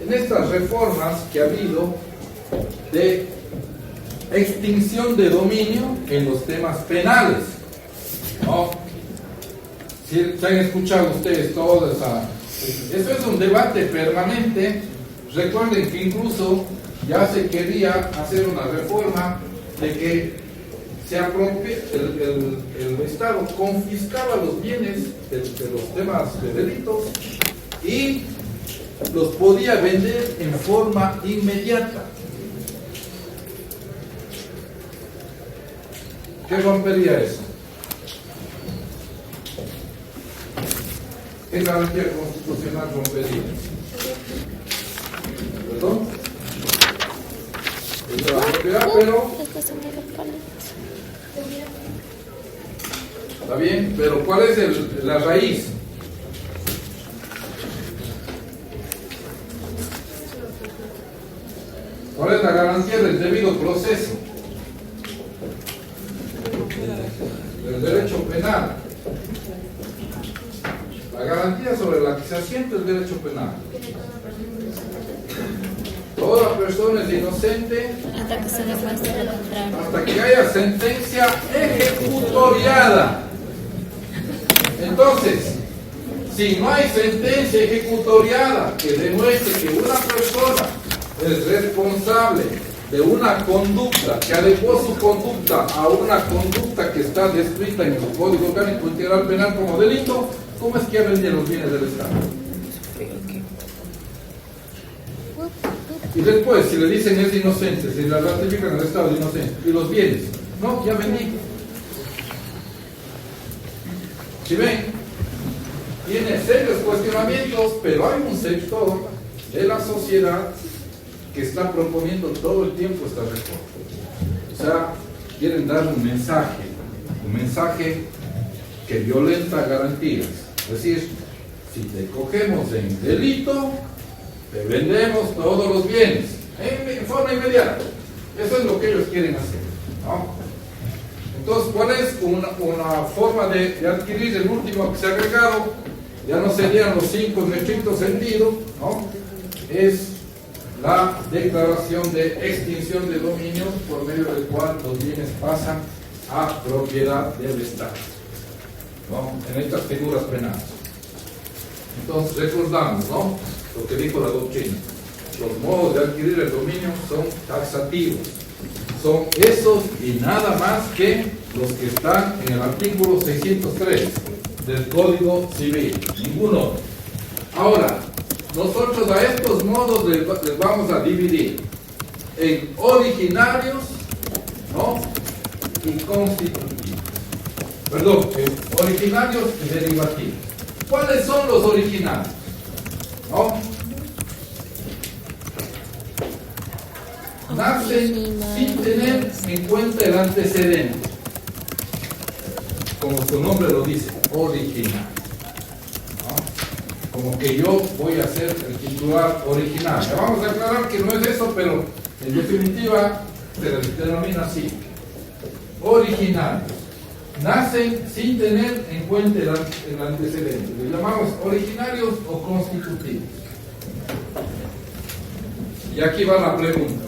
En estas reformas que ha habido de extinción de dominio en los temas penales, ¿no? Si han escuchado ustedes todo eso es un debate permanente. Recuerden que incluso ya se quería hacer una reforma de que se el Estado confiscaba los bienes de los temas de delitos y los podía vender en forma inmediata. ¿Qué rompería eso? ¿Qué garantía constitucional rompería? ¿Perdón? Es de la propiedad, pero... Está bien, pero ¿cuál es la raíz? ¿Cuál es la garantía del debido proceso? Del derecho penal. La garantía sobre la que se asienta el derecho penal. Toda persona es inocente Hasta que se demuestre lo contrario. hasta que haya sentencia ejecutoriada. Entonces, si no hay sentencia ejecutoriada que demuestre que una persona es responsable de una conducta, que adecuó su conducta a una conducta que está descrita en el Código Orgánico Integral Penal como delito, ¿cómo es que ha vendido los bienes del Estado? Y después, si le dicen es inocente, si la ratifican el Estado de inocente, y los bienes, no, ya vendí. Si ven, tiene serios cuestionamientos, pero hay un sector de la sociedad que está proponiendo todo el tiempo esta reforma. O sea, quieren dar un mensaje que violenta garantías. Es decir, si te cogemos en delito, te vendemos todos los bienes en forma inmediata. Eso es lo que ellos quieren hacer, ¿no? Entonces, ¿cuál es una forma de adquirir el último que se ha agregado? Ya no serían los 5 en estricto sentido, ¿no? Es la declaración de extinción de dominio por medio del cual los bienes pasan a propiedad del Estado, ¿no? En estas figuras penales. Entonces, recordamos, ¿no?, lo que dijo la doctrina. Los modos de adquirir el dominio son taxativos. Son esos y nada más que los que están en el artículo 603 del Código Civil. Ninguno. Ahora, nosotros a estos modos les vamos a dividir en originarios, ¿no?, y constitutivos. Perdón, en originarios y derivativos. ¿Cuáles son los originarios? ¿No? Nacen sin tener en cuenta el antecedente. Como su nombre lo dice, original. ¿No? Como que yo voy a ser el titular original. Ya vamos a aclarar que no es eso, pero en definitiva se denomina así. Originarios. Nacen sin tener en cuenta el antecedente. Le llamamos originarios o constitutivos. Y aquí va la pregunta.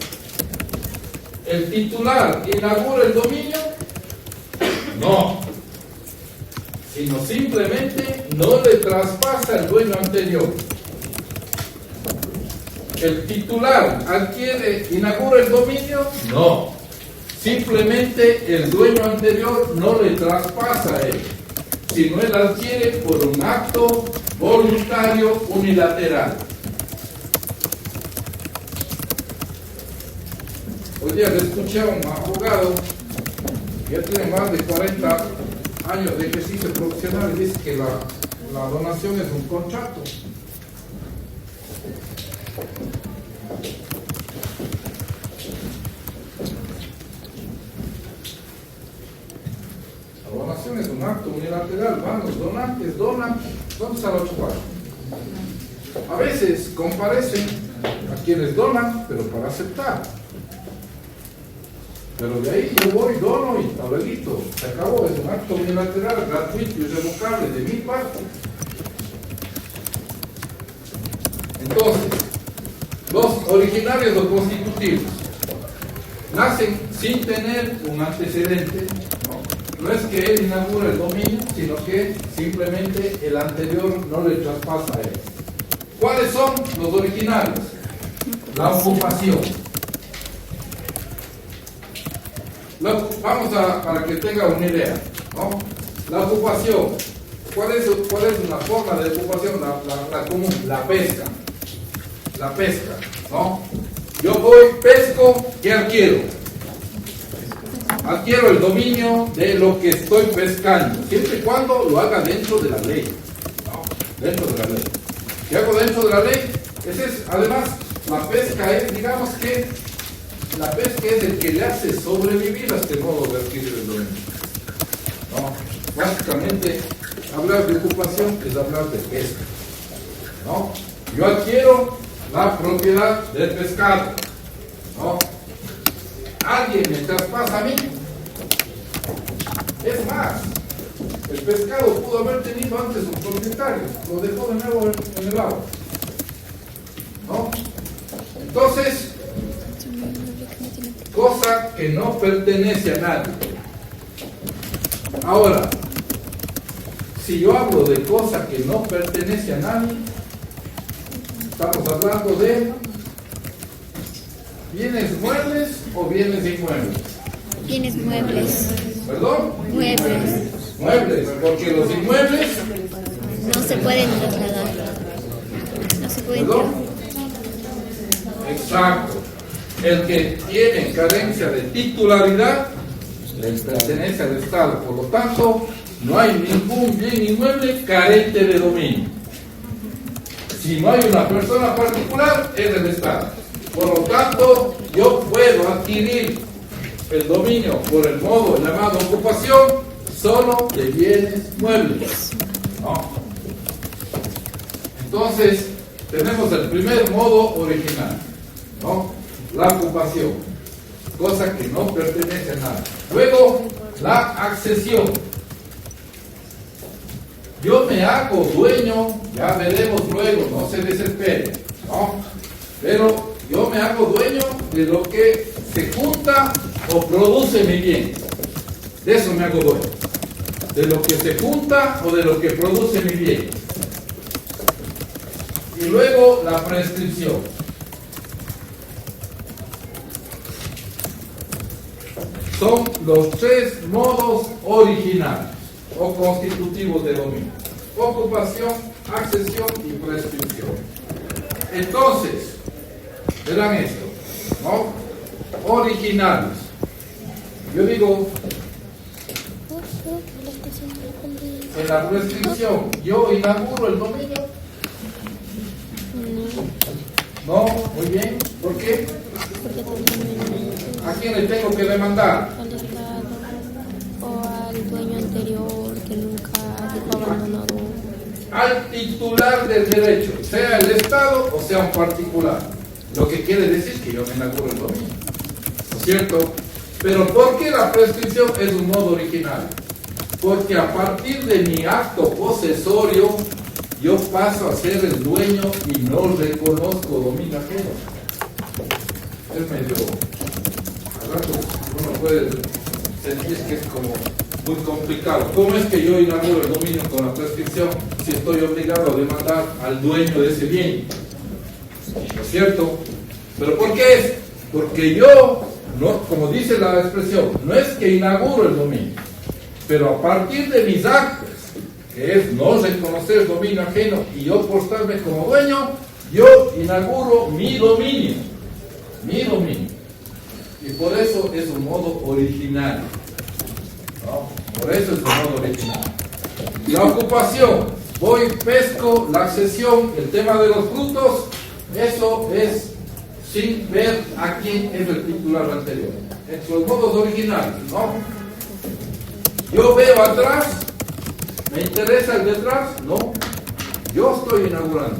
¿El titular inaugura el dominio? No. Sino simplemente no le traspasa el dueño anterior. ¿El titular inaugura el dominio? No. simplemente el dueño anterior no le traspasa a él, sino él adquiere por un acto voluntario unilateral. Hoy día le escuché a un abogado que ya tiene más de 40 años de ejercicio profesional y dice que la donación es un contrato. La donación es un acto unilateral, van los donantes, donan, ¿dónde está la otra parte? A veces comparecen a quienes donan, pero para aceptar. Pero de ahí yo voy, dono y tabelito, se acabó, es un acto unilateral, gratuito y irrevocable de mi parte. Entonces, los originarios o constitutivos nacen sin tener un antecedente, no es que él inaugura el dominio, sino que simplemente el anterior no le traspasa a él. ¿Cuáles son los originarios? La ocupación. Vamos para que tenga una idea, ¿no? La ocupación. ¿Cuál es una forma de ocupación? La común, la pesca. La pesca, ¿no? Yo voy, pesco, ¿qué adquiero? Adquiero el dominio de lo que estoy pescando, siempre y cuando lo haga dentro de la ley, ¿no? Dentro de la ley. ¿Qué hago dentro de la ley? Además, la pesca es, digamos que, la pesca es el que le hace sobrevivir a este modo de adquirir el dominio, ¿no? Básicamente, hablar de ocupación es hablar de pesca, ¿no? Yo adquiero la propiedad del pescado, ¿no? Alguien me traspasa a mí. Es más, el pescado pudo haber tenido antes un propietario, lo dejó de nuevo en el agua, ¿no? Entonces, cosa que no pertenece a nadie. Ahora, si yo hablo de cosa que no pertenece a nadie, estamos hablando de bienes muebles o bienes inmuebles. Bienes muebles. ¿Perdón? Muebles. Muebles, porque los inmuebles, No se pueden trasladar. No se pueden ¿perdón? Exacto. El que tiene carencia de titularidad le pertenece al Estado. Por lo tanto, no hay ningún bien inmueble carente de dominio. Si no hay una persona particular, es del Estado. Por lo tanto, yo puedo adquirir el dominio por el modo llamado ocupación solo de bienes muebles, ¿no? Entonces, tenemos el primer modo original, ¿no? La ocupación, cosa que no pertenece a nada. Luego, la accesión. Yo me hago dueño, ya veremos luego, no se desespere, ¿no? Pero yo me hago dueño de lo que se junta o produce mi bien. De eso me hago dueño. De lo que se junta o de lo que produce mi bien. Y luego la prescripción. Son los tres modos originales o constitutivos de dominio: ocupación, accesión y prescripción. Entonces, verán esto, ¿no? Originales. Yo digo, en la prescripción, ¿yo inauguro el dominio? No, muy bien. ¿Por qué? ¿A quién le tengo que demandar? Al Estado o al dueño anterior que nunca dejó abandonado. Al titular del derecho, sea el Estado o sea un particular. Lo que quiere decir que yo me inauguro el dominio, ¿no es cierto? Pero ¿por qué la prescripción es un modo original? Porque a partir de mi acto posesorio, yo paso a ser el dueño y no reconozco dominio ajeno. Es medio... a rato uno puede sentir que es como muy complicado. ¿Cómo es que yo inauguro el dominio con la prescripción si estoy obligado a demandar al dueño de ese bien? ¿No es cierto? ¿Pero por qué es? Porque yo no, como dice la expresión, no es que inauguro el dominio, pero a partir de mis actos, que es no reconocer dominio ajeno y yo portarme como dueño, yo inauguro mi dominio. Y por eso es un modo original. ¿No? Por eso es un modo original. La ocupación, voy, pesco, la accesión, el tema de los frutos, eso es sin ver a quién es el titular anterior. En los modos originales, ¿no? Yo veo atrás, ¿me interesa el detrás? No. Yo estoy inaugurando.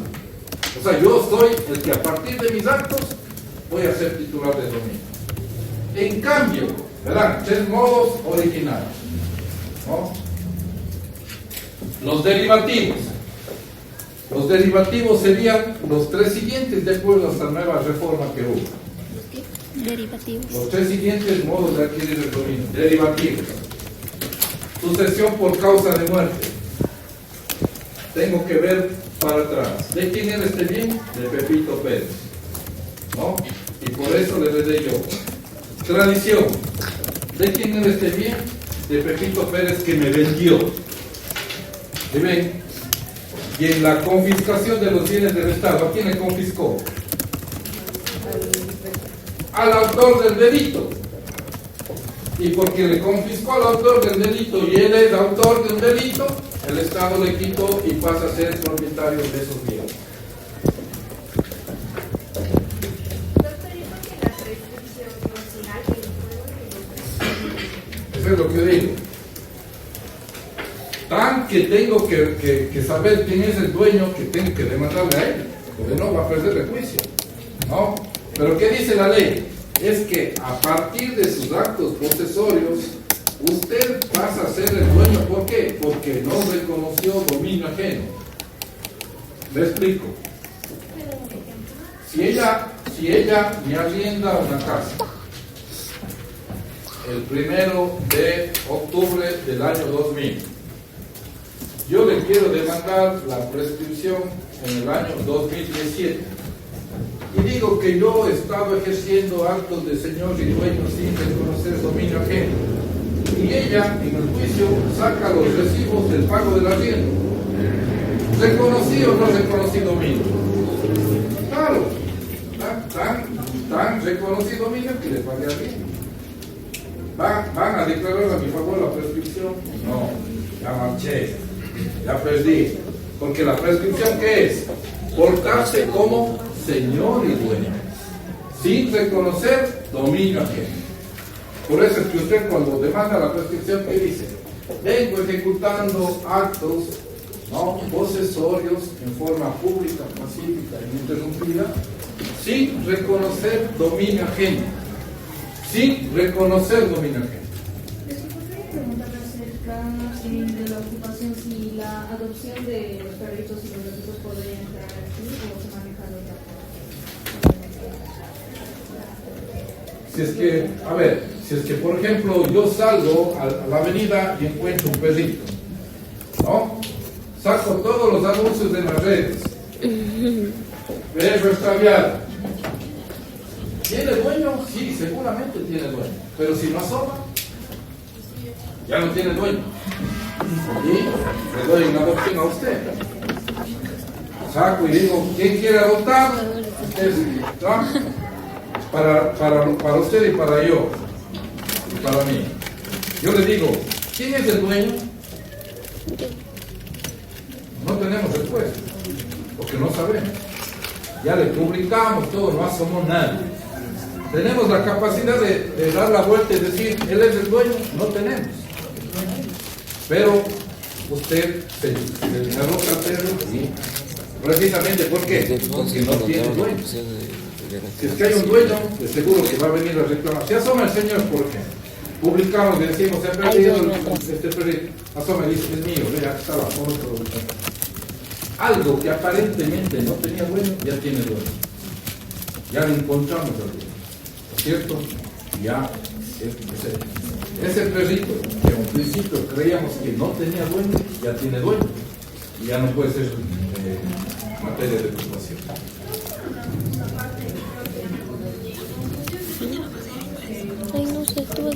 O sea, yo soy el que a partir de mis actos voy a ser titular de dominio. En cambio, verán, 3 modos originales, ¿no? Los derivativos. Los derivativos serían los 3 siguientes de acuerdo a esta nueva reforma que hubo. Derivativos. Los 3 siguientes modos de adquirir el dominio. Derivativos. Sucesión por causa de muerte. Tengo que ver para atrás. ¿De quién era este bien? De Pepito Pérez, ¿no? Y por eso le heredé yo. Tradición. ¿De quién era este bien? De Pepito Pérez, que me vendió. ¿Y ven? Y en la confiscación de los bienes del Estado, ¿a quién le confiscó? Al autor del delito. Y porque le confiscó al autor del delito y él es autor de un delito, el Estado le quitó y pasa a ser propietario de esos bienes. Eso es lo que digo. Tan que tengo que saber quién es el dueño, que tengo que demandarle a él, porque no va a perder el juicio, ¿no? Pero ¿qué dice la ley? Es que a partir de sus actos posesorios, usted pasa a ser el dueño. ¿Por qué? Porque no reconoció dominio ajeno. Le explico. Si ella me arrienda una casa el 1 de octubre del año 2000, yo le quiero demandar la prescripción en el año 2017 y digo que yo he estado ejerciendo actos de señor y dueño sin reconocer dominio ajeno, y ella en el juicio saca los recibos del pago del arriendo. ¿Reconocí o no reconocí dominio? Claro, tan reconocido dominio que le pagué arriendo. ¿Van a declarar a mi favor la prescripción? No, ya marché, ya perdí. Porque la prescripción, ¿qué es? Portarse como señor y dueño, sin reconocer dominio ajeno. Por eso es que usted, cuando demanda la prescripción, ¿qué dice? Vengo ejecutando actos, ¿no?, posesorios en forma pública, pacífica e ininterrumpida, sin reconocer dominio ajeno. Sin reconocer dominio ajeno. ¿Podría preguntar acerca de la ocupación, si la adopción de los perritos y los gatitos podría entrar aquí o se maneja de otra forma? Si es que, por ejemplo, yo salgo a la avenida y encuentro un perrito, ¿no? Saco todos los anuncios de las redes. Perro extraviado. ¿Tiene dueño? Sí, seguramente tiene dueño. Pero si no asoma, ya no tiene dueño. Y le doy una adopción a usted. Saco y digo, ¿quién quiere adoptar? Para usted y para yo. Y para mí. Yo le digo, ¿quién es el dueño? No tenemos respuesta, porque no sabemos. Ya le publicamos todo, no asomó nadie. ¿Tenemos la capacidad de dar la vuelta y decir, él es el dueño? No tenemos. Pero usted se derroca al perro, sí. Precisamente, ¿por qué? Porque no tiene dueño. Si es que hay un dueño, de seguro que va a venir a reclamar. Si asoma el señor, ¿por qué? Publicamos y decimos, se ha perdido este perrito. Asoma y dice, es mío, vea, está la foto. Algo que aparentemente no tenía dueño, ya tiene dueño. Ya lo encontramos al dueño. ¿Cierto? Ya, ese perrito que en un principio creíamos que no tenía dueño, ya tiene dueño. Y ya no puede ser materia de preocupación.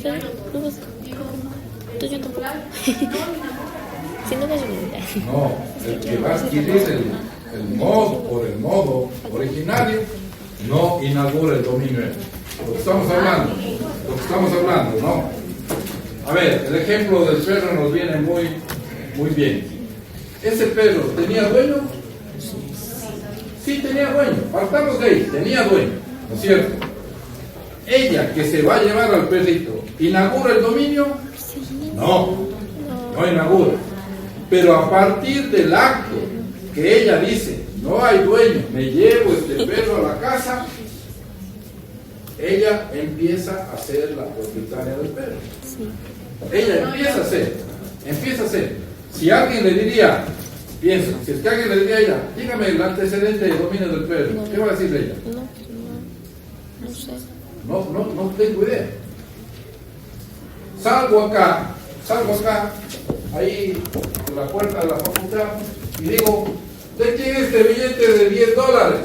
sé, no vas. Entonces yo tampoco. Si no vas a preguntar. No, el que va a adquirir el modo por el modo originario no inaugura el dominio. Lo que estamos hablando, ¿no? A ver, el ejemplo del perro nos viene muy bien. ¿Ese perro tenía dueño? Sí, tenía dueño. Partamos de ahí, tenía dueño, ¿no es cierto? Ella que se va a llevar al perrito, ¿inaugura el dominio? No inaugura. Pero a partir del acto que ella dice, no hay dueño, me llevo este perro a la casa, ella empieza a ser la propietaria del perro. Ella empieza a ser. Si alguien le diría, pienso, si es que alguien le diría a ella, dígame el antecedente de dominio del perro, ¿qué va a decir ella? No sé. No tengo idea. Salgo acá, ahí en la puerta de la facultad, y digo, ¿de quién es este billete de $10?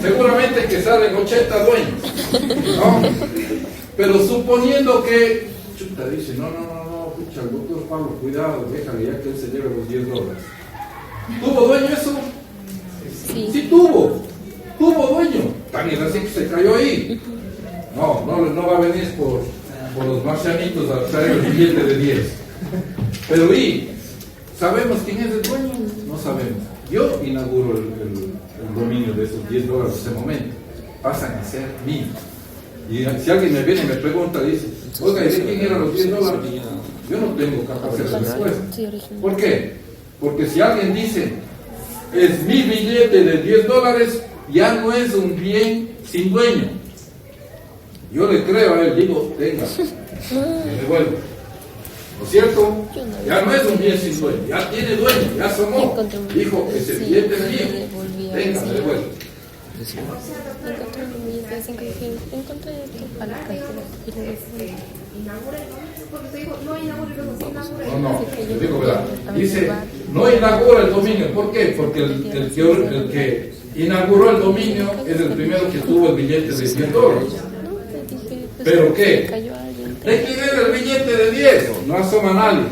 Seguramente que salen 80 dueños, ¿no? Pero suponiendo que, chuta, dice, no, pucha, el doctor Pablo, cuidado, déjale ya que él se lleve los $10. ¿Tuvo dueño eso? Sí tuvo dueño. También así que se cayó ahí. No va a venir por los marcianitos a traer el billete de 10. Pero ¿sabemos quién es el dueño? No sabemos. Yo inauguro el dominio de esos $10 en ese momento. Pasan a ser míos. Y si alguien me viene y me pregunta, dice, oiga, ¿y de quién eran los $10? Yo no tengo capacidad de respuesta. ¿Por qué? Porque si alguien dice, es mi billete de $10, ya no es un bien sin dueño. Yo le creo a él, digo, tenga, me devuelvo. ¿No es cierto? Ya no es un bien sin dueño, ya tiene dueño, ya asomó. Dijo, ese billete es mío, tenga, me devuelvo. Encontré un billete, dicen que encontré esto para la casa. Inaugura el dominio, porque te dijo, no inaugura el dominio, No, yo digo verdad. Dice, no inaugura el dominio. ¿Por qué? Porque el que inauguró el dominio es el primero que tuvo el billete de $10. ¿Pero qué? ¿De quién era el billete de 10? No asoma nadie.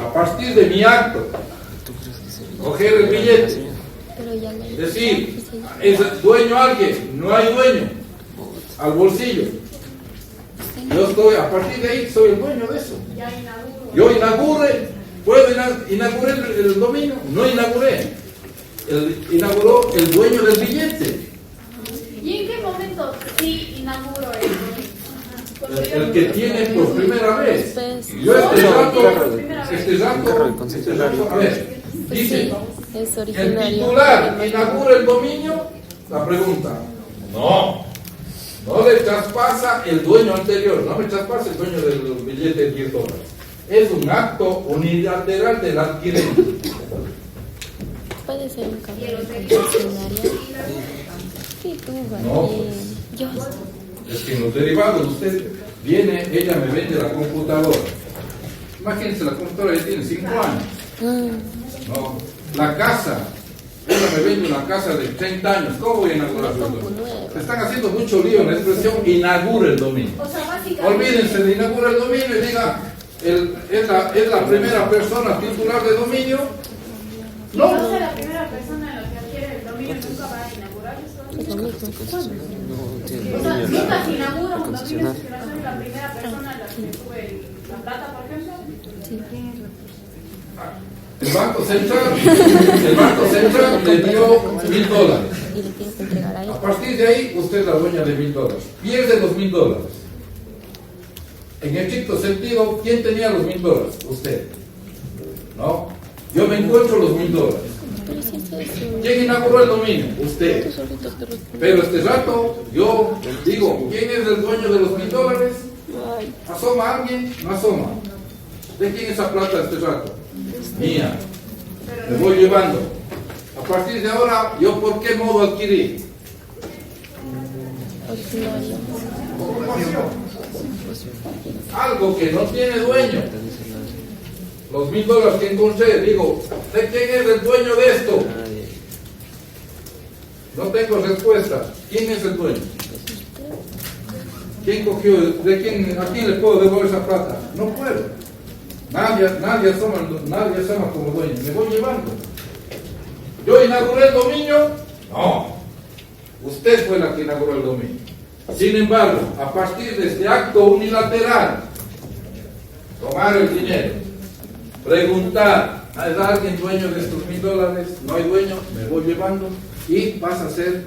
A partir de mi acto, coger el billete, decir, ¿es dueño alguien? No hay dueño. Al bolsillo. Yo estoy, a partir de ahí, soy el dueño de eso. Yo inauguré, ¿puedo inaugurar el dominio? No inauguré. Inauguró el dueño del billete. ¿Y en qué momento sí inauguró el dominio? El que tiene por primera vez. Yo este rato, a ver, dice, ¿el titular inaugura el dominio? La pregunta, no le traspasa el dueño anterior, no me traspasa el dueño del billete de $10. Es un acto unilateral del adquirente. Puede ser un cambio de concesionaria. Sí, tú, No, pues, es que en los derivados usted viene, ella me vende la computadora. Imagínense, la computadora ya tiene 5 años. No, la casa, ella me vende una casa de 30 años. ¿Cómo voy a inaugurar el dominio? Se están haciendo mucho lío en la expresión inaugura el dominio. O sea, Olvídense de inaugura el dominio y diga, es la primera persona titular de dominio. No. Entonces la primera persona en la que adquiere el dominio nunca va a inaugurar eso. O sea, nunca se inaugura un dominio si no soy la primera persona en la que sube la plata, por ejemplo. El Banco Central le dio $1,000. Y le tienes que entregar ahí. A partir de ahí, usted es la dueña de $1,000. Pierde los $1,000. En estricto sentido, ¿quién tenía los $1,000? Usted. ¿No? Yo me encuentro los $1,000. ¿Quién inauguró el dominio? Usted. Pero este rato, yo digo, ¿quién es el dueño de los $1,000? ¿Asoma alguien? No asoma. ¿De quién es esa plata este rato? Mía. Me voy llevando. A partir de ahora, ¿yo por qué modo adquirí? Algo que no tiene dueño. Los $1,000 que encontré, digo, ¿de quién es el dueño de esto? No tengo respuesta. ¿Quién es el dueño? ¿Quién cogió? ¿A quién le puedo devolver esa plata? No puedo. Nadie asoma como dueño. Me voy llevando. ¿Yo inauguré el dominio? No. Usted fue la que inauguró el dominio. Sin embargo, a partir de este acto unilateral, tomar el dinero, preguntar, ¿hay alguien dueño de estos $1,000? No hay dueño, me voy llevando y pasa a ser,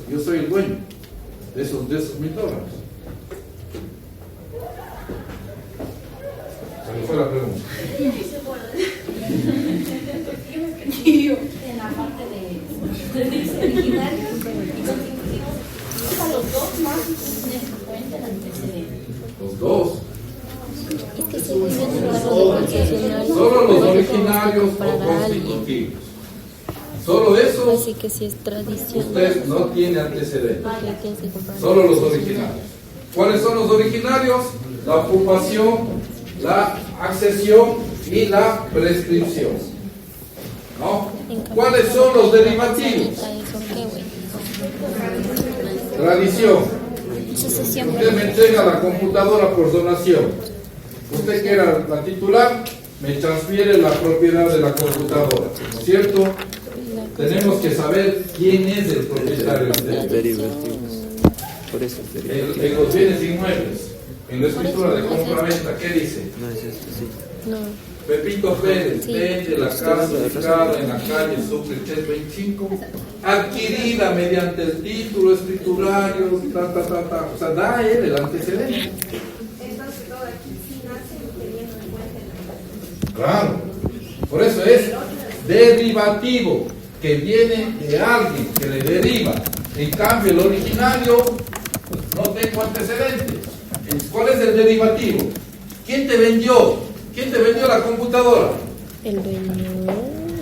yo soy el dueño de esos $1,000. Se me fue la pregunta. En la parte de originarios y constitutivos, a los dos más cuenta el antecedente. Los dos. Es que se vive en el caso de concesionario. Solo los originarios o constitutivos. Solo eso, Así que si es tradición. usted no tiene antecedentes. Porque tienes que comprar. Solo los originarios. ¿Cuáles son los originarios? La ocupación, la accesión y la prescripción. ¿No? ¿Cuáles son los derivativos? Tradición. Usted me entrega la computadora por donación. Usted que era la titular, me transfiere la propiedad de la computadora. ¿No es cierto? Tenemos que saber quién es el propietario de Por eso. en los bienes inmuebles. En la escritura de compra-venta, ¿qué dice? No es esto, sí. No. Pepito Pérez vende la casa ubicada en la calle Sucre 325, adquirida mediante el título escriturario, o sea, da él el antecedente. Entonces todo aquí sí nace teniendo en cuenta el Claro, por eso es derivativo, que viene de alguien que le deriva. En cambio, el originario no tengo antecedentes. ¿Cuál es el derivativo? ¿Quién te vendió? ¿Quién te vendió la computadora? El dueño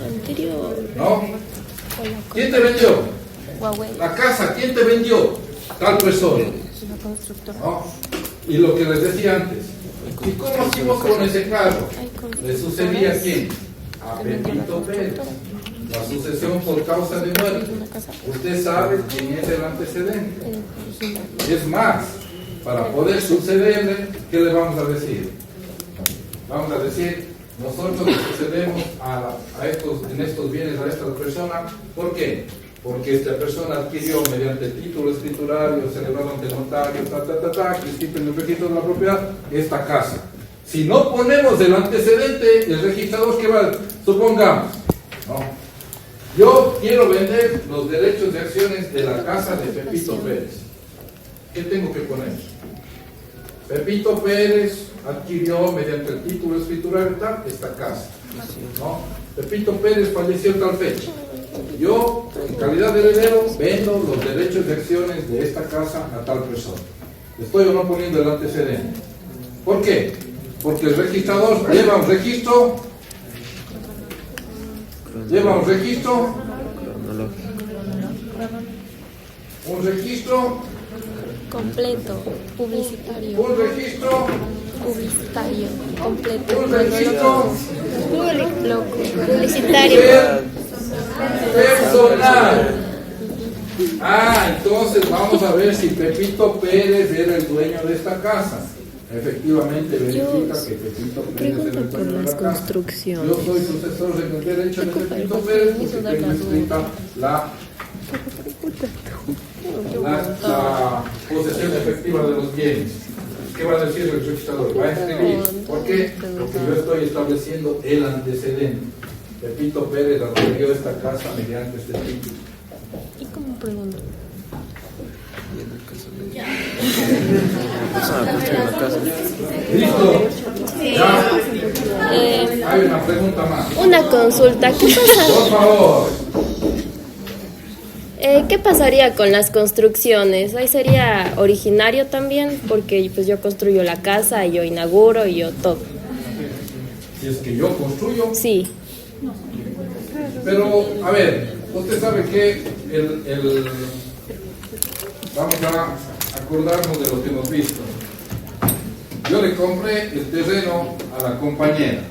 anterior. ¿No? ¿Quién te vendió? Huawei. La casa, ¿quién te vendió? Tal persona. La constructora. ¿No? Y lo que les decía antes. ¿Y cómo hicimos con ese carro? ¿Le sucedía a quién? A Pepito Pérez. La sucesión por causa de muerte. Usted sabe quién es el antecedente. Es más, para poder sucederle, ¿qué le vamos a decir? Vamos a decir, nosotros le sucedemos en estos bienes a esta persona. ¿Por qué? Porque esta persona adquirió mediante el título escriturario, celebrado ante el notario, que escribe en el registro de la propiedad, esta casa. Si no ponemos el antecedente, el registrador, ¿qué va? Supongamos, ¿no? Yo quiero vender los derechos de acciones de la casa de Pepito Pérez. ¿Qué tengo que poner? Pepito Pérez adquirió mediante el título escriturario esta casa, ¿no? Pepito Pérez falleció tal fecha. Yo, en calidad de heredero, vendo los derechos de acciones de esta casa a tal persona. ¿Estoy o no poniendo el antecedente? ¿Por qué? Porque el registrador lleva un registro completo, publicitario. Un registro Publicitario, completo. Un registro Publicitario. personal. Entonces vamos a ver si Pepito Pérez era el dueño de esta casa. Efectivamente verifica que Pepito Pérez era el dueño de la casa. Yo soy sucesor del derecho de Pepito Pérez porque tengo escrita la posesión efectiva de los bienes. ¿Qué va a decir el registrador? Va a escribir. ¿Por qué? Porque yo estoy estableciendo el antecedente. Pepito Pérez adquirió esta casa mediante este título. ¿Y cómo pregunto? ¿Listo? Ya. Hay una pregunta más. Una consulta, Por favor. ¿Qué pasaría con las construcciones? Ahí sería originario también, porque pues yo construyo la casa y yo inauguro y yo todo. Si es que yo construyo. Sí. Pero, a ver, usted sabe que vamos a acordarnos de lo que hemos visto. Yo le compré el terreno a la compañera.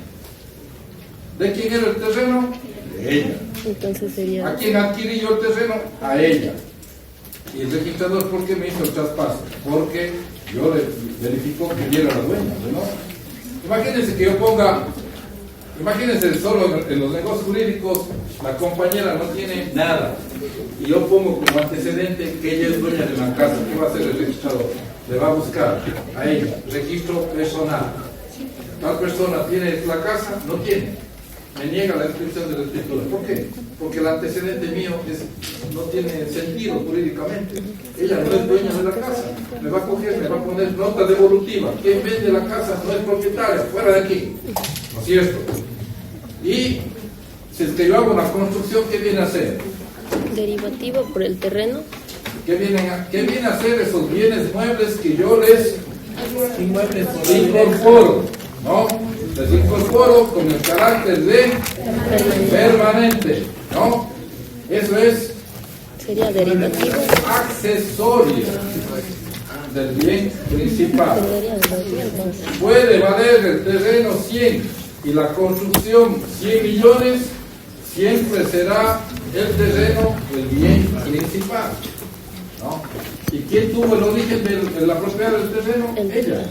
¿De quién era el terreno? De ella. Entonces sería... ¿A quién adquirí yo el terreno? A ella. ¿Y el registrador por qué me hizo el traspaso? Porque yo le verifico que era la dueña, ¿no? Imagínense que yo ponga, imagínense solo en los negocios jurídicos, la compañera no tiene nada, y yo pongo como antecedente que ella es dueña de la casa. ¿Qué va a hacer el registrador? Le va a buscar a ella, registro personal. Tal persona tiene la casa, no tiene. Me niega la inscripción de la escritura. ¿Por qué? Porque el antecedente mío no tiene sentido jurídicamente. Ella no es dueña de la casa. Me va a coger, me va a poner nota devolutiva. Quien vende la casa no es propietario, fuera de aquí. ¿No es cierto? Y si es que yo hago una construcción, ¿qué viene a hacer? Derivativo por el terreno. ¿Qué viene a hacer esos bienes muebles que yo les incorporo? ¿No? Les incorporo con el carácter de permanente, ¿no? Eso es Sería derivativo. accesorio del bien principal. Debería de entonces. Puede valer el terreno 100 y la construcción 100 millones, siempre será el terreno el bien principal, ¿no? ¿Y quién tuvo el origen de la propiedad del terreno? Ella.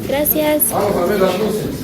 Gracias. Vamos a ver las luces.